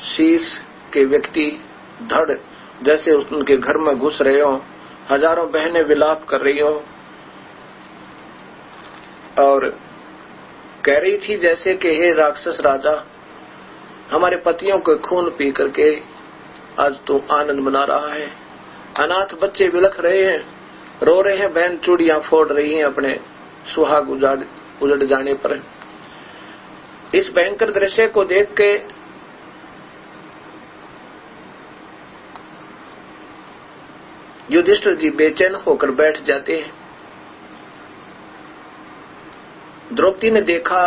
शीश के व्यक्ति धड़ जैसे उनके घर में घुस रहे हो, हजारों बहनें विलाप कर रही हो और कह रही थी जैसे कि हे राक्षस राजा, हमारे पतियों के खून पी करके आज तू आनंद मना रहा है। अनाथ बच्चे बिलख रहे हैं, रो रहे हैं, बहन चूड़ियां फोड़ रही हैं अपने सुहाग उजड़ जाने पर। इस भयंकर दृश्य को देख के युधिष्ठिर जी बेचैन होकर बैठ जाते हैं। द्रौपदी ने देखा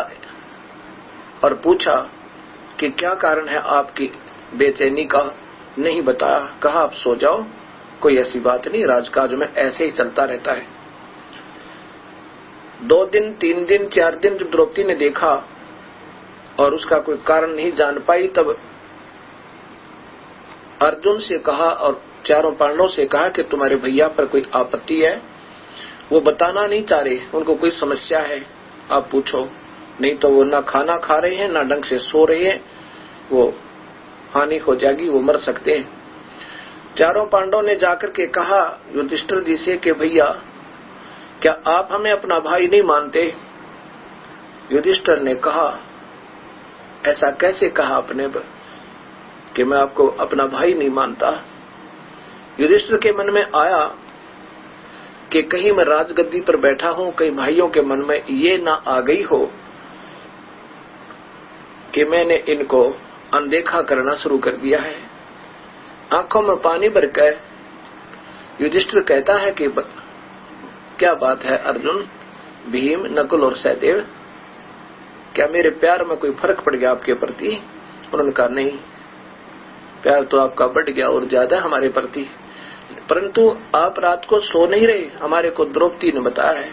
और पूछा कि क्या कारण है आपकी बेचैनी का। नहीं बताया, कहा आप सो जाओ, कोई ऐसी बात नहीं, राजकाज में ऐसे ही चलता रहता है। 2 दिन 3 दिन 4 दिन जब द्रौपदी ने देखा और उसका कोई कारण नहीं जान पाई, तब अर्जुन से कहा और चारों पांडवों से कहा कि तुम्हारे भैया पर कोई आपत्ति है, वो बताना नहीं चाह रहे, उनको कोई समस्या है, आप पूछो, नहीं तो वो ना खाना खा रहे हैं ना ढंग से सो रहे हैं, वो हानि हो जाएगी, वो मर सकते हैं। चारों पांडवों ने जाकर के कहा युधिष्ठिर जी से कि भैया क्या आप हमें अपना भाई नहीं मानते। युधिष्ठिर ने कहा ऐसा कैसे कहा आपने कि मैं आपको अपना भाई नहीं मानता। युधिष्ठिर के मन में आया कि कहीं मैं राजगद्दी पर बैठा हूं, कहीं भाइयों के मन में ये ना आ गई हो कि मैंने इनको अनदेखा करना शुरू कर दिया है। आंखों में पानी भरकर युधिष्ठिर कहता है कि क्या बात है अर्जुन, भीम, नकुल और सहदेव, क्या मेरे प्यार में कोई फर्क पड़ गया आपके प्रति। उन्होंने कहा नहीं, प्यार तो आपका बढ़ गया और ज्यादा हमारे प्रति, परंतु आप रात को सो नहीं रहे, हमारे को द्रौपदी ने बताया है,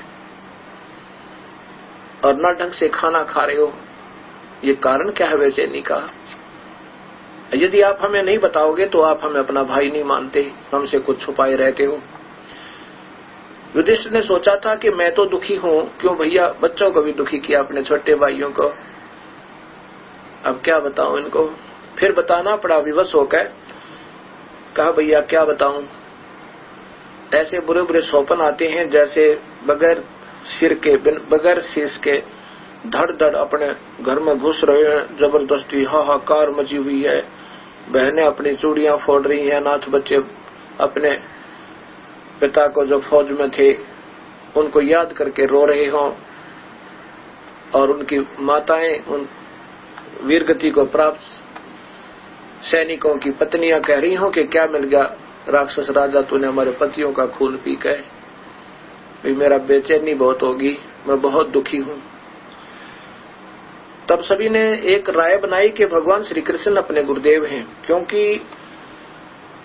और ना ढंग से खाना खा रहे हो, ये कारण क्या है बेचैनी का। यदि आप हमें नहीं बताओगे तो आप हमें अपना भाई नहीं मानते, हमसे कुछ छुपाए रहते हो। युधिष्ठिर ने सोचा था कि मैं तो दुखी हूं, क्यों भैया बच्चों को भी दुखी किया, अपने छोटे भाइयों को, अब क्या बताऊं इनको। फिर बताना पड़ा, विवश होकर कहा भैया क्या बताऊं, ऐसे बुरे बुरे स्वप्न आते हैं जैसे बगैर शीश के धड़ धड़ अपने घर में घुस रहे हैं, जबरदस्ती हाहाकार मची हुई है, बहनें अपनी चूड़ियां फोड़ रही हैं, अनाथ बच्चे अपने पिता को जो फौज में थे उनको याद करके रो रहे हों, और उनकी माताएं उन वीरगति को प्राप्त सैनिकों की पत्नियां कह रही हों कि क्या मिल गया राक्षस राजा, तूने हमारे पतियों का खून पी गए, मेरा बेचैनी बहुत होगी, मैं बहुत दुखी हूं। तब सभी ने एक राय बनाई कि भगवान श्री कृष्ण अपने गुरुदेव हैं, क्योंकि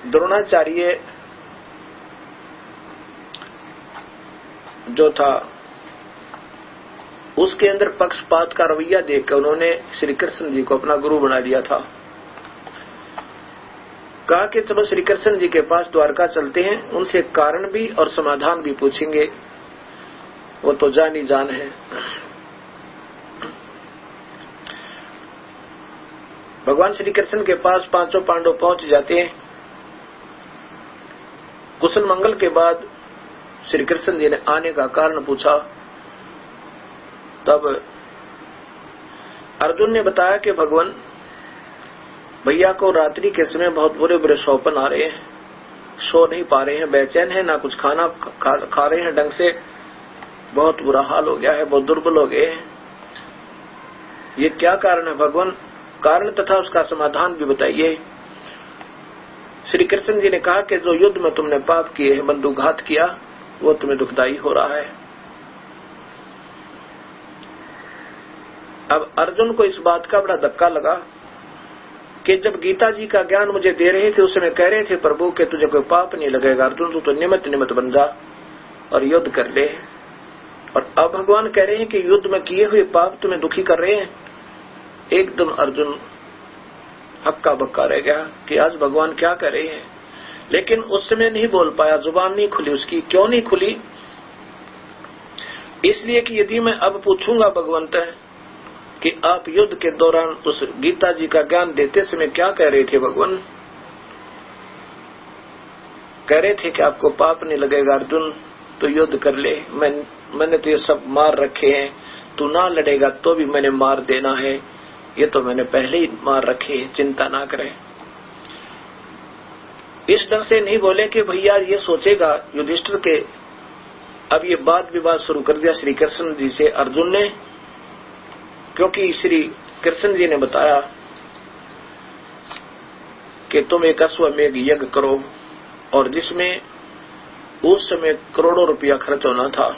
द्रोणाचार्य जो था उसके अंदर पक्षपात का रवैया देखकर उन्होंने श्री कृष्ण जी को अपना गुरु बना लिया था। कहा कि चलो श्री कृष्ण जी के पास द्वारका चलते हैं, उनसे कारण भी और समाधान भी पूछेंगे, वो तो जान ही जान है। भगवान श्री कृष्ण के पास पांचों पांडव पहुंच जाते हैं। कुशल मंगल के बाद श्री कृष्ण जी ने आने का कारण पूछा, तब अर्जुन ने बताया कि भगवान भैया को रात्रि के समय बहुत बुरे बुरे स्वप्न आ रहे हैं, सो नहीं पा रहे हैं, बेचैन है, ना कुछ खाना खा रहे हैं ढंग से, बहुत बुरा हाल हो गया है, बहुत दुर्बल हो गए हैं, ये क्या कारण है भगवान, कारण तथा उसका समाधान भी बताइए। श्री कृष्ण जी ने कहा कि जो युद्ध में तुमने पाप किए हैं, बंधुघात किया, वो तुम्हें दुखदाई हो रहा है। अब अर्जुन को इस बात का बड़ा धक्का लगा कि जब गीता जी का ज्ञान मुझे दे रहे थे उस समय कह रहे थे प्रभु के तुझे कोई पाप नहीं लगेगा अर्जुन, तू तो निमित्त बन जा और युद्ध कर ले। और अब भगवान कह रहे हैं कि युद्ध में किए हुए पाप तुम्हें दुखी कर रहे हैं। एकदम अर्जुन हक्का बक्का रह गया कि आज भगवान क्या कह रहे हैं, लेकिन उस समय नहीं बोल पाया, जुबान नहीं खुली उसकी। क्यों नहीं खुली? इसलिए कि यदि मैं अब पूछूंगा भगवंत कि आप युद्ध के दौरान उस गीता जी का ज्ञान देते समय क्या कह रहे थे भगवान, कह रहे थे कि आपको पाप नहीं लगेगा अर्जुन, तो युद्ध कर ले, मैंने तो ये सब मार रखे हैं, तू ना लड़ेगा तो भी मैंने मार देना है, ये तो मैंने पहले ही मार रखे हैं, चिंता ना करें। इस ढंग से नहीं बोले कि भैया ये सोचेगा युधिष्ठिर के। अब ये वाद विवाद शुरू कर दिया श्री कृष्ण जी से अर्जुन ने, क्योंकि श्री कृष्ण जी ने बताया कि तुम एक अश्वमेध यज्ञ करो, और जिसमें उस समय करोड़ों रुपया खर्च होना था,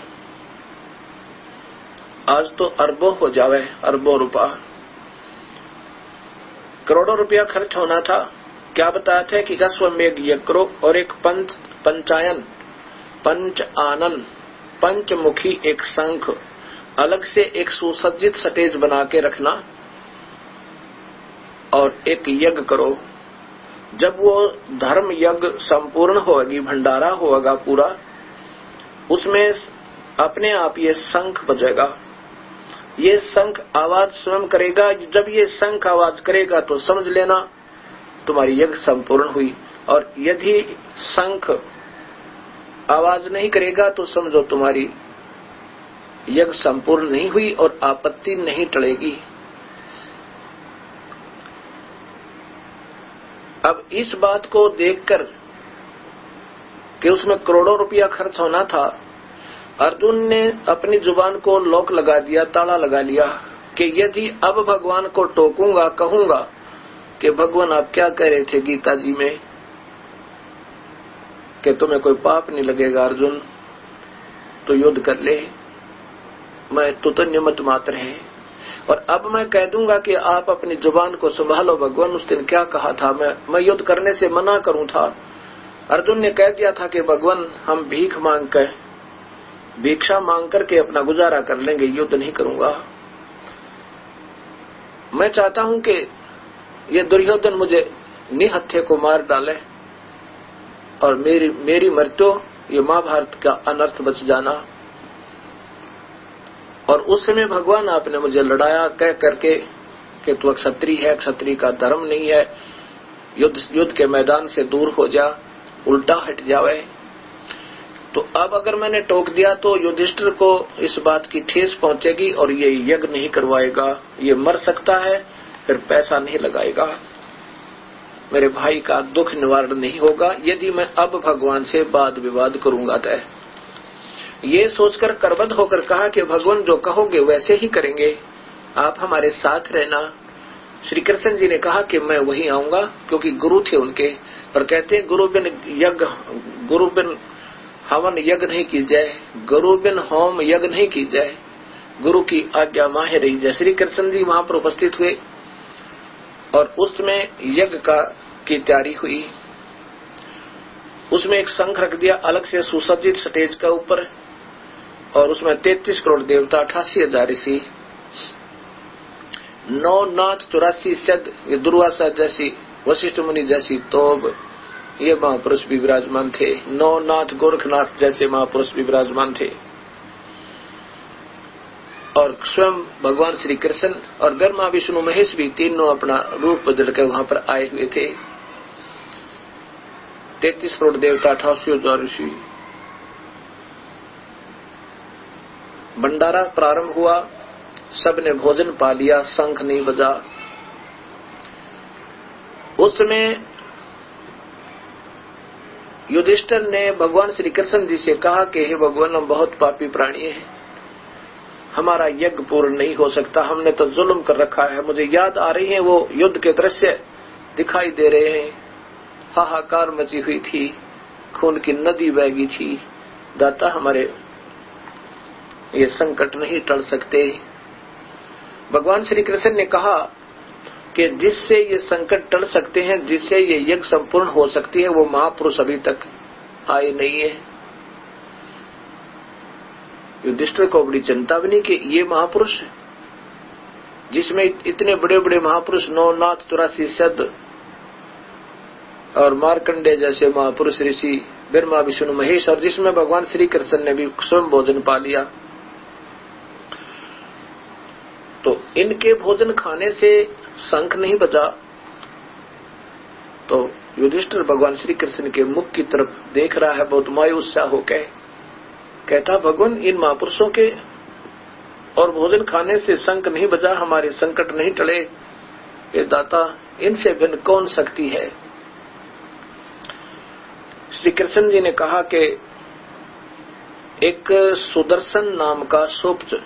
आज तो अरबों हो जावे, अरबों रुपया, करोड़ों रुपया खर्च होना था। क्या बताया था कि अश्वमेध यज्ञ करो और एक पंचायन, पंच आनन, पंचमुखी एक शंख अलग से एक सुसज्जित स्टेज बना के रखना और एक यज्ञ करो। जब वो धर्म यज्ञ संपूर्ण होगी, भंडारा होगा पूरा, उसमें अपने आप ये शंख बजेगा। ये शंख आवाज स्वयं करेगा। जब ये शंख आवाज करेगा तो समझ लेना तुम्हारी यज्ञ संपूर्ण हुई, और यदि शंख आवाज नहीं करेगा तो समझो तुम्हारी यज्ञ संपूर्ण नहीं हुई और आपत्ति नहीं टलेगी। अब इस बात को देखकर कि उसमें करोड़ों रुपया खर्च होना था, अर्जुन ने अपनी जुबान को लॉक लगा दिया, ताला लगा लिया कि यदि अब भगवान को टोकूंगा, कहूंगा कि भगवान आप क्या कह रहे थे गीता जी में कि तुम्हें कोई पाप नहीं लगेगा अर्जुन, तो युद्ध कर ले, मैं तो निमित्त मात्र है। और अब मैं कह दूंगा कि आप अपनी जुबान को संभालो, भगवान उस दिन क्या कहा था, मैं युद्ध करने से मना करूं था। अर्जुन ने कह दिया था कि भगवान हम भिक्षा मांग करके अपना गुजारा कर लेंगे, युद्ध नहीं करूंगा। मैं चाहता हूं कि ये दुर्योधन मुझे निहत्थे को मार डाले और मेरी मृत्यु ये महाभारत का अनर्थ बच जाना। और उस समय भगवान आपने मुझे लड़ाया कह करके कि तू क्षत्रिय है, क्षत्रिय का धर्म नहीं है, युद्ध के मैदान से दूर हो जा, उल्टा हट जावे। तो अब अगर मैंने टोक दिया तो युधिष्ठिर को इस बात की ठेस पहुंचेगी और ये यज्ञ नहीं करवाएगा, ये मर सकता है, फिर पैसा नहीं लगाएगा, मेरे भाई का दुख निवारण नहीं होगा यदि मैं अब भगवान से वाद विवाद करूंगा। तय ये सोचकर करबद्ध होकर कहा कि भगवान जो कहोगे वैसे ही करेंगे, आप हमारे साथ रहना। श्री कृष्ण जी ने कहा कि मैं वहीं आऊंगा, क्योंकि गुरु थे उनके, और कहते हैं गुरु बिन हवन यज्ञ नहीं की जाए, गुरु बिन होम यज्ञ नहीं की जाए, गुरु की आज्ञा माहे रही जाए। श्री कृष्ण जी वहां पर उपस्थित हुए और उसमें यज्ञ की तैयारी हुई। उसमें एक शंख रख दिया अलग से सुसज्जित स्टेज का ऊपर, और उसमें 33 करोड़ देवता, 88,000 ऋषि, 9 नाथ 84 सिद्ध, ये दुर्वासा जैसी, वशिष्ठ मुनि जैसी तोब, ये महापुरुष भी विराजमान थे। 9 नाथ गोरखनाथ जैसे महापुरुष भी विराजमान थे, और स्वयं भगवान श्री कृष्ण और ब्रह्मा विष्णु महेश भी तीनों अपना रूप बदल कर वहां पर आए हुए थे। 33 करोड़ देवता, 88,000 ऋषि। भंडारा प्रारंभ हुआ, सबने भोजन पा लिया, शंख नहीं बजा। उस समय युधिष्ठिर ने भगवान श्री कृष्ण जी से कहा कि हे भगवान, हम बहुत पापी प्राणी हैं, हमारा यज्ञ पूर्ण नहीं हो सकता, हमने तो जुल्म कर रखा है। मुझे याद आ रही है वो युद्ध के दृश्य दिखाई दे रहे हैं, हाहाकार मची हुई थी, खून की नदी बहगी थी, दाता हमारे ये संकट नहीं टल सकते। भगवान श्री कृष्ण ने कहा कि जिससे ये संकट टल सकते हैं, जिससे ये यज्ञ संपूर्ण हो सकती है, वो महापुरुष अभी तक आए नहीं है। युधिष्ठिर को बड़ी चिंता बनी कि ये महापुरुष जिसमें इतने बड़े बड़े महापुरुष, नौनाथ 84 सिद्ध और मार्कंडे जैसे महापुरुष ऋषि, ब्रह्मा विष्णु महेश, और जिसमें भगवान श्री कृष्ण ने भी स्वयं भोजन पा लिया, तो इनके भोजन खाने से शंख नहीं बजा। तो युधिष्ठिर भगवान श्री कृष्ण के मुख की तरफ देख रहा है बहुत मायूस सा होकर, कहता भगवान इन महापुरुषों के और भोजन खाने से शंख नहीं बजा, हमारे संकट नहीं टले, ये दाता इनसे भिन्न कौन शक्ति है। श्री कृष्ण जी ने कहा कि एक सुदर्शन नाम का सुप्त,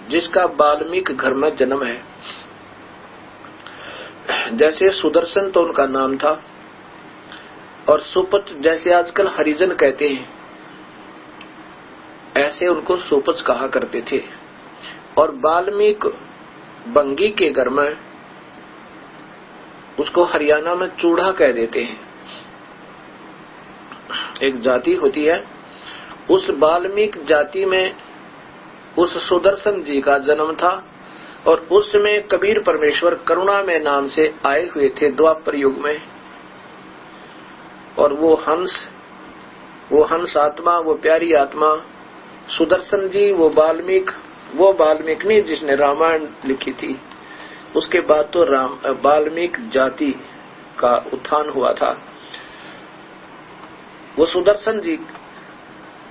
जिसका वाल्मीकि घर में जन्म है, जैसे सुदर्शन तो उनका नाम था, और सुपच जैसे आजकल हरिजन कहते हैं, ऐसे उनको सुपच कहा करते थे। और वाल्मीकि बंगी के घर में उसको हरियाणा में चूड़ा कह देते हैं। एक जाति होती है, उस वाल्मीकि जाति में उस सुदर्शन जी का जन्म था, और उसमें कबीर परमेश्वर करुणा में नाम से आए हुए थे द्वापर युग में। और वो हंस आत्मा, वो प्यारी आत्मा सुदर्शन जी, वो वाल्मीकि नहीं जिसने रामायण लिखी थी, उसके बाद तो वाल्मीकि जाति का उत्थान हुआ था। वो सुदर्शन जी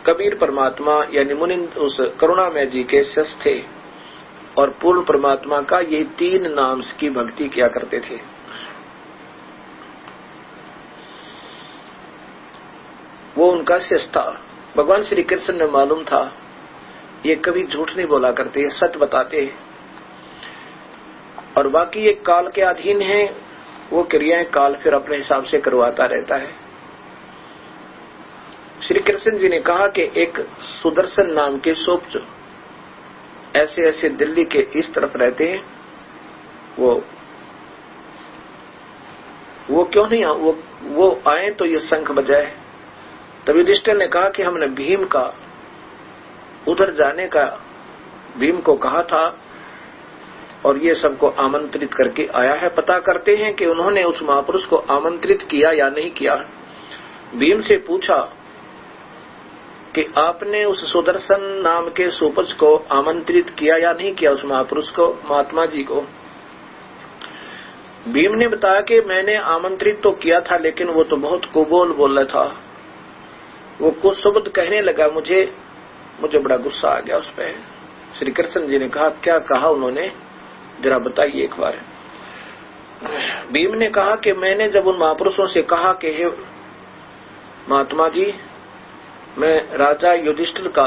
कबीर परमात्मा यानी मुनिंद उस करुणामय जी के शिष्य थे, और पूर्ण परमात्मा का ये 3 नाम की भक्ति किया करते थे। वो उनका शिष्य था। भगवान श्री कृष्ण ने मालूम था ये कभी झूठ नहीं बोला करते, सच बताते, और बाकी ये काल के अधीन है, वो क्रियाएं काल फिर अपने हिसाब से करवाता रहता है। श्री कृष्ण जी ने कहा कि एक सुदर्शन नाम के सोप्च ऐसे ऐसे दिल्ली के इस तरफ रहते हैं, वो क्यों नहीं वो आए तो ये शंख बजाए। तब युधिष्ठिर ने कहा कि हमने भीम का उधर जाने का भीम को कहा था, और ये सबको आमंत्रित करके आया है। पता करते हैं कि उन्होंने उस महापुरुष को आमंत्रित किया या नहीं किया। भीम से पूछा कि आपने उस सुदर्शन नाम के सुपच को आमंत्रित किया या नहीं किया, उस महापुरुष को, महात्मा जी को। भीम ने बताया कि मैंने आमंत्रित तो किया था, लेकिन वो तो बहुत कुबोल बोल रहा था, वो कुछ शब्द कहने लगा, मुझे बड़ा गुस्सा आ गया उस पर। श्री कृष्ण जी ने कहा क्या कहा उन्होंने, जरा बताइए एक बार। भीम ने कहा कि मैंने जब उन महापुरुषों से कहा कि हे महात्मा जी, मैं राजा युधिष्ठिर का,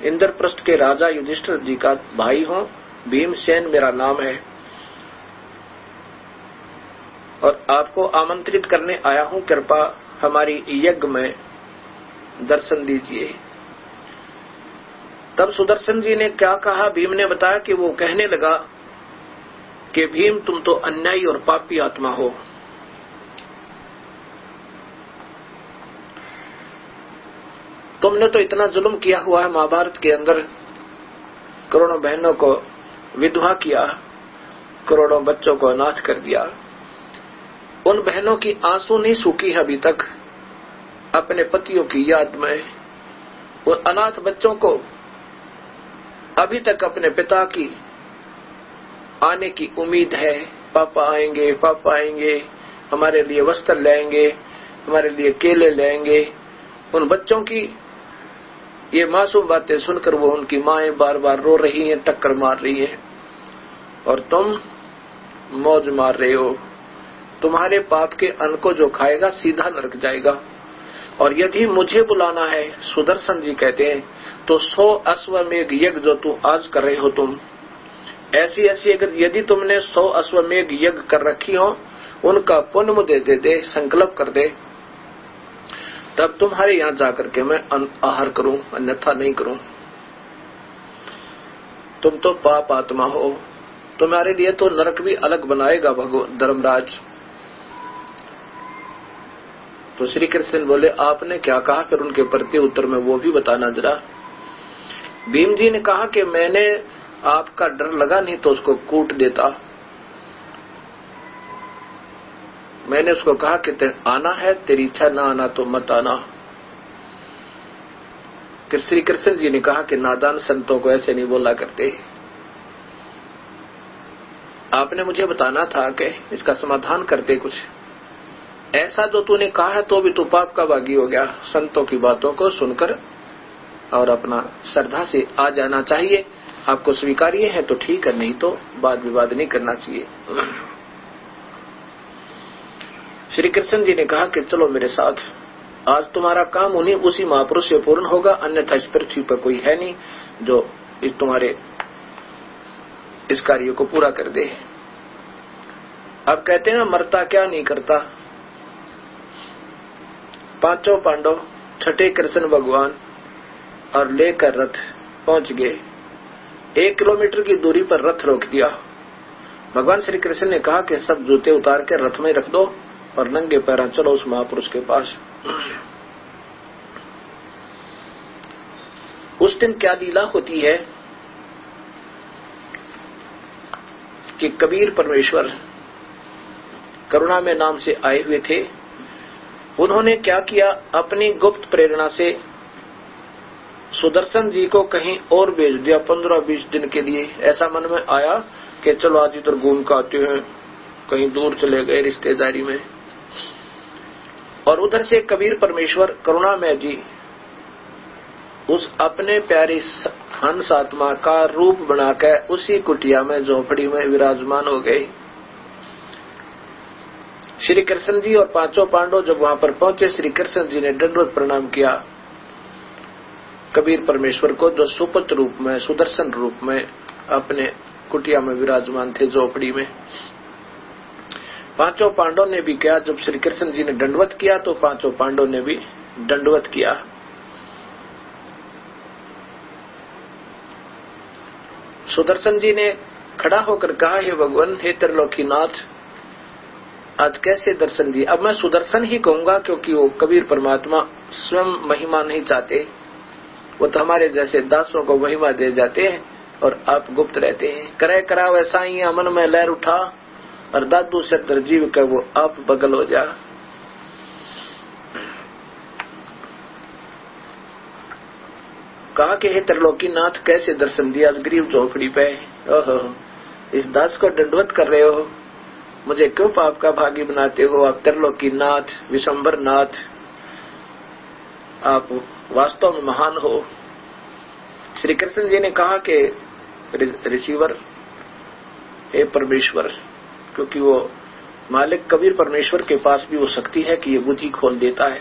इंद्रप्रस्थ के राजा युधिष्ठिर जी का भाई हूं, भीमसेन मेरा नाम है, और आपको आमंत्रित करने आया हूं, कृपा हमारी यज्ञ में दर्शन दीजिए। तब सुदर्शन जी ने क्या कहा, भीम ने बताया कि वो कहने लगा कि भीम तुम तो अन्यायी और पापी आत्मा हो। तुमने तो इतना जुल्म किया हुआ है महाभारत के अंदर, करोड़ों बहनों को विधवा किया, करोड़ों बच्चों को अनाथ कर दिया। उन बहनों की आंसू नहीं सूखी है अभी तक अपने पतियों की याद में। उन अनाथ बच्चों को अभी तक अपने पिता की आने की उम्मीद है, पापा आएंगे, हमारे लिए वस्त्र लाएंगे, हमारे लिए केले लाएंगे। उन बच्चों की ये मासूम बातें सुनकर वो उनकी माएं बार बार रो रही हैं, टक्कर मार रही हैं, और तुम मौज मार रहे हो। तुम्हारे पाप के अन्न को जो खाएगा सीधा नरक जाएगा। और यदि मुझे बुलाना है, सुदर्शन जी कहते हैं, तो 100 अश्वमेघ यज्ञ जो तू आज कर रहे हो तुम, ऐसी अगर यदि तुमने 100 अश्वमेघ यज्ञ कर रखी हो, उनका पुण्य मुझे दे दे, संकल्प कर दे, तब तुम्हारे यहां जाकर के मैं आहार करूं, अन्यथा नहीं करूं। तुम तो पाप आत्मा हो, तुम्हारे लिए तो नरक भी अलग बनाएगा भगवान धर्मराज। तो श्री कृष्ण बोले आपने क्या कहा, फिर उनके प्रति उत्तर में वो भी बताना जरा। भीम जी ने कहा कि मैंने आपका डर लगा नहीं तो उसको कूट देता। मैंने उसको कहा कि आना है, तेरी इच्छा ना आना तो मत आना। कि श्री कृष्ण जी ने कहा कि नादान संतों को ऐसे नहीं बोला करते, आपने मुझे बताना था कि इसका समाधान करते कुछ। ऐसा जो तूने कहा है तो भी तू पाप का भागी हो गया। संतों की बातों को सुनकर और अपना श्रद्धा से आ जाना चाहिए। आपको स्वीकार्य है तो ठीक है, नहीं तो वाद विवाद नहीं करना चाहिए। श्री कृष्ण जी ने कहा कि चलो मेरे साथ, आज तुम्हारा काम उन्हीं उसी महापुरुष से पूर्ण होगा, अन्यथा इस पृथ्वी पर कोई है नहीं जो तुम्हारे इस कार्य को पूरा कर दे। अब कहते हैं मरता क्या नहीं करता। पांचों पांडव, छठे कृष्ण भगवान और लेकर रथ पहुंच गए। 1 किलोमीटर की दूरी पर रथ रोक दिया। भगवान श्री कृष्ण ने कहा कि सब जूते उतार के रथ में रख दो और नंगे पैर चलो उस महापुरुष के पास। उस दिन क्या लीला होती है कि कबीर परमेश्वर करुणा में नाम से आए हुए थे। उन्होंने क्या किया, अपनी गुप्त प्रेरणा से सुदर्शन जी को कहीं और भेज दिया 15-20 दिन के लिए। ऐसा मन में आया कि चलो आज इधर घूम के आते हैं, कहीं दूर चले गए रिश्तेदारी में। और उधर से कबीर परमेश्वर करुणामय जी उस अपने प्यारी हंस आत्मा का रूप बनाकर उसी कुटिया में झोपड़ी में विराजमान हो गए। श्री कृष्ण जी और पांचों पांडव जब वहां पर पहुंचे, श्री कृष्ण जी ने दंडवत प्रणाम किया कबीर परमेश्वर को, जो सुपुत्र रूप में, सुदर्शन रूप में अपने कुटिया में विराजमान थे झोपड़ी में। पांचों पांडव ने भी किया। जब श्री कृष्ण जी ने दंडवत किया तो पांचों पांडव ने भी दंडवत किया। सुदर्शन जी ने खड़ा होकर कहा, हे भगवान, हे त्रिलोकीनाथ, आज कैसे दर्शन दिए। अब मैं सुदर्शन ही कहूंगा क्योंकि वो कबीर परमात्मा स्वयं महिमा नहीं चाहते, वो तो हमारे जैसे दासों को महिमा दे जाते हैं और आप गुप्त रहते हैं। करे करा वैसा ही अमन में लहर उठा और दादू से तरजीव का वो आप बगल हो जा। कहा कि हे त्रिलोकीनाथ, कैसे दर्शन दिया आज गरीब झोपड़ी पे। ओहो, इस दास को दंडवत कर रहे हो, मुझे क्यों पाप का भागी बनाते हो। आप त्रिलोकीनाथ, विशंबर नाथ, आप वास्तव में महान हो। श्री कृष्ण जी ने कहा कि रिसीवर, हे परमेश्वर, क्योंकि वो मालिक कबीर परमेश्वर के पास भी वो शक्ति है कि ये बुद्धि खोल देता है।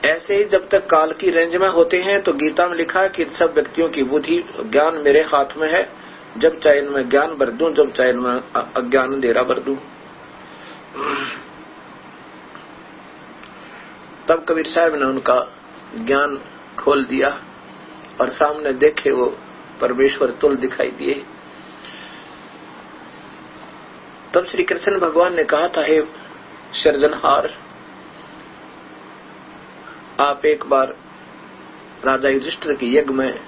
ऐसे ही जब तक काल की रेंज में होते हैं तो गीता में लिखा है कि सब व्यक्तियों की बुद्धि ज्ञान मेरे हाथ में है, जब चाहे इनमें ज्ञान भर दूं, जब चाहे इनमें अज्ञान अंधेरा भर दूं। तब कबीर साहब ने उनका ज्ञान खोल दिया और सामने देखे वो परमेश्वर तुल दिखाई दिए। तब श्री कृष्ण भगवान ने कहा था, हे सृजनहार, आप एक बार राजा युधिष्ठिर के यज्ञ में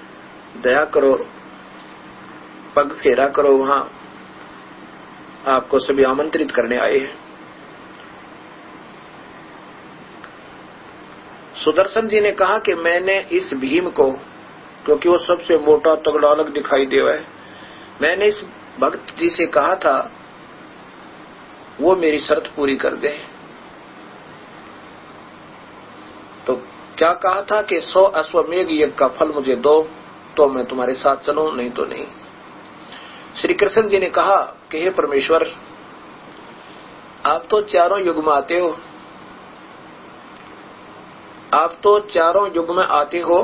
दया करो, पग फेरा करो, वहां आपको सभी आमंत्रित करने आए हैं। सुदर्शन जी ने कहा कि मैंने इस भीम को, क्योंकि वो सबसे मोटा तगड़ा अलग दिखाई दे रहा है, मैंने इस भक्त जी से कहा था वो मेरी शर्त पूरी कर दे। तो क्या कहा था कि 100 अश्वमेघ यज्ञ का फल मुझे दो तो मैं तुम्हारे साथ चलूं, नहीं तो नहीं। श्री कृष्ण जी ने कहा कि हे परमेश्वर, आप तो चारों युग में आते हो, आप तो चारों युग में आते हो,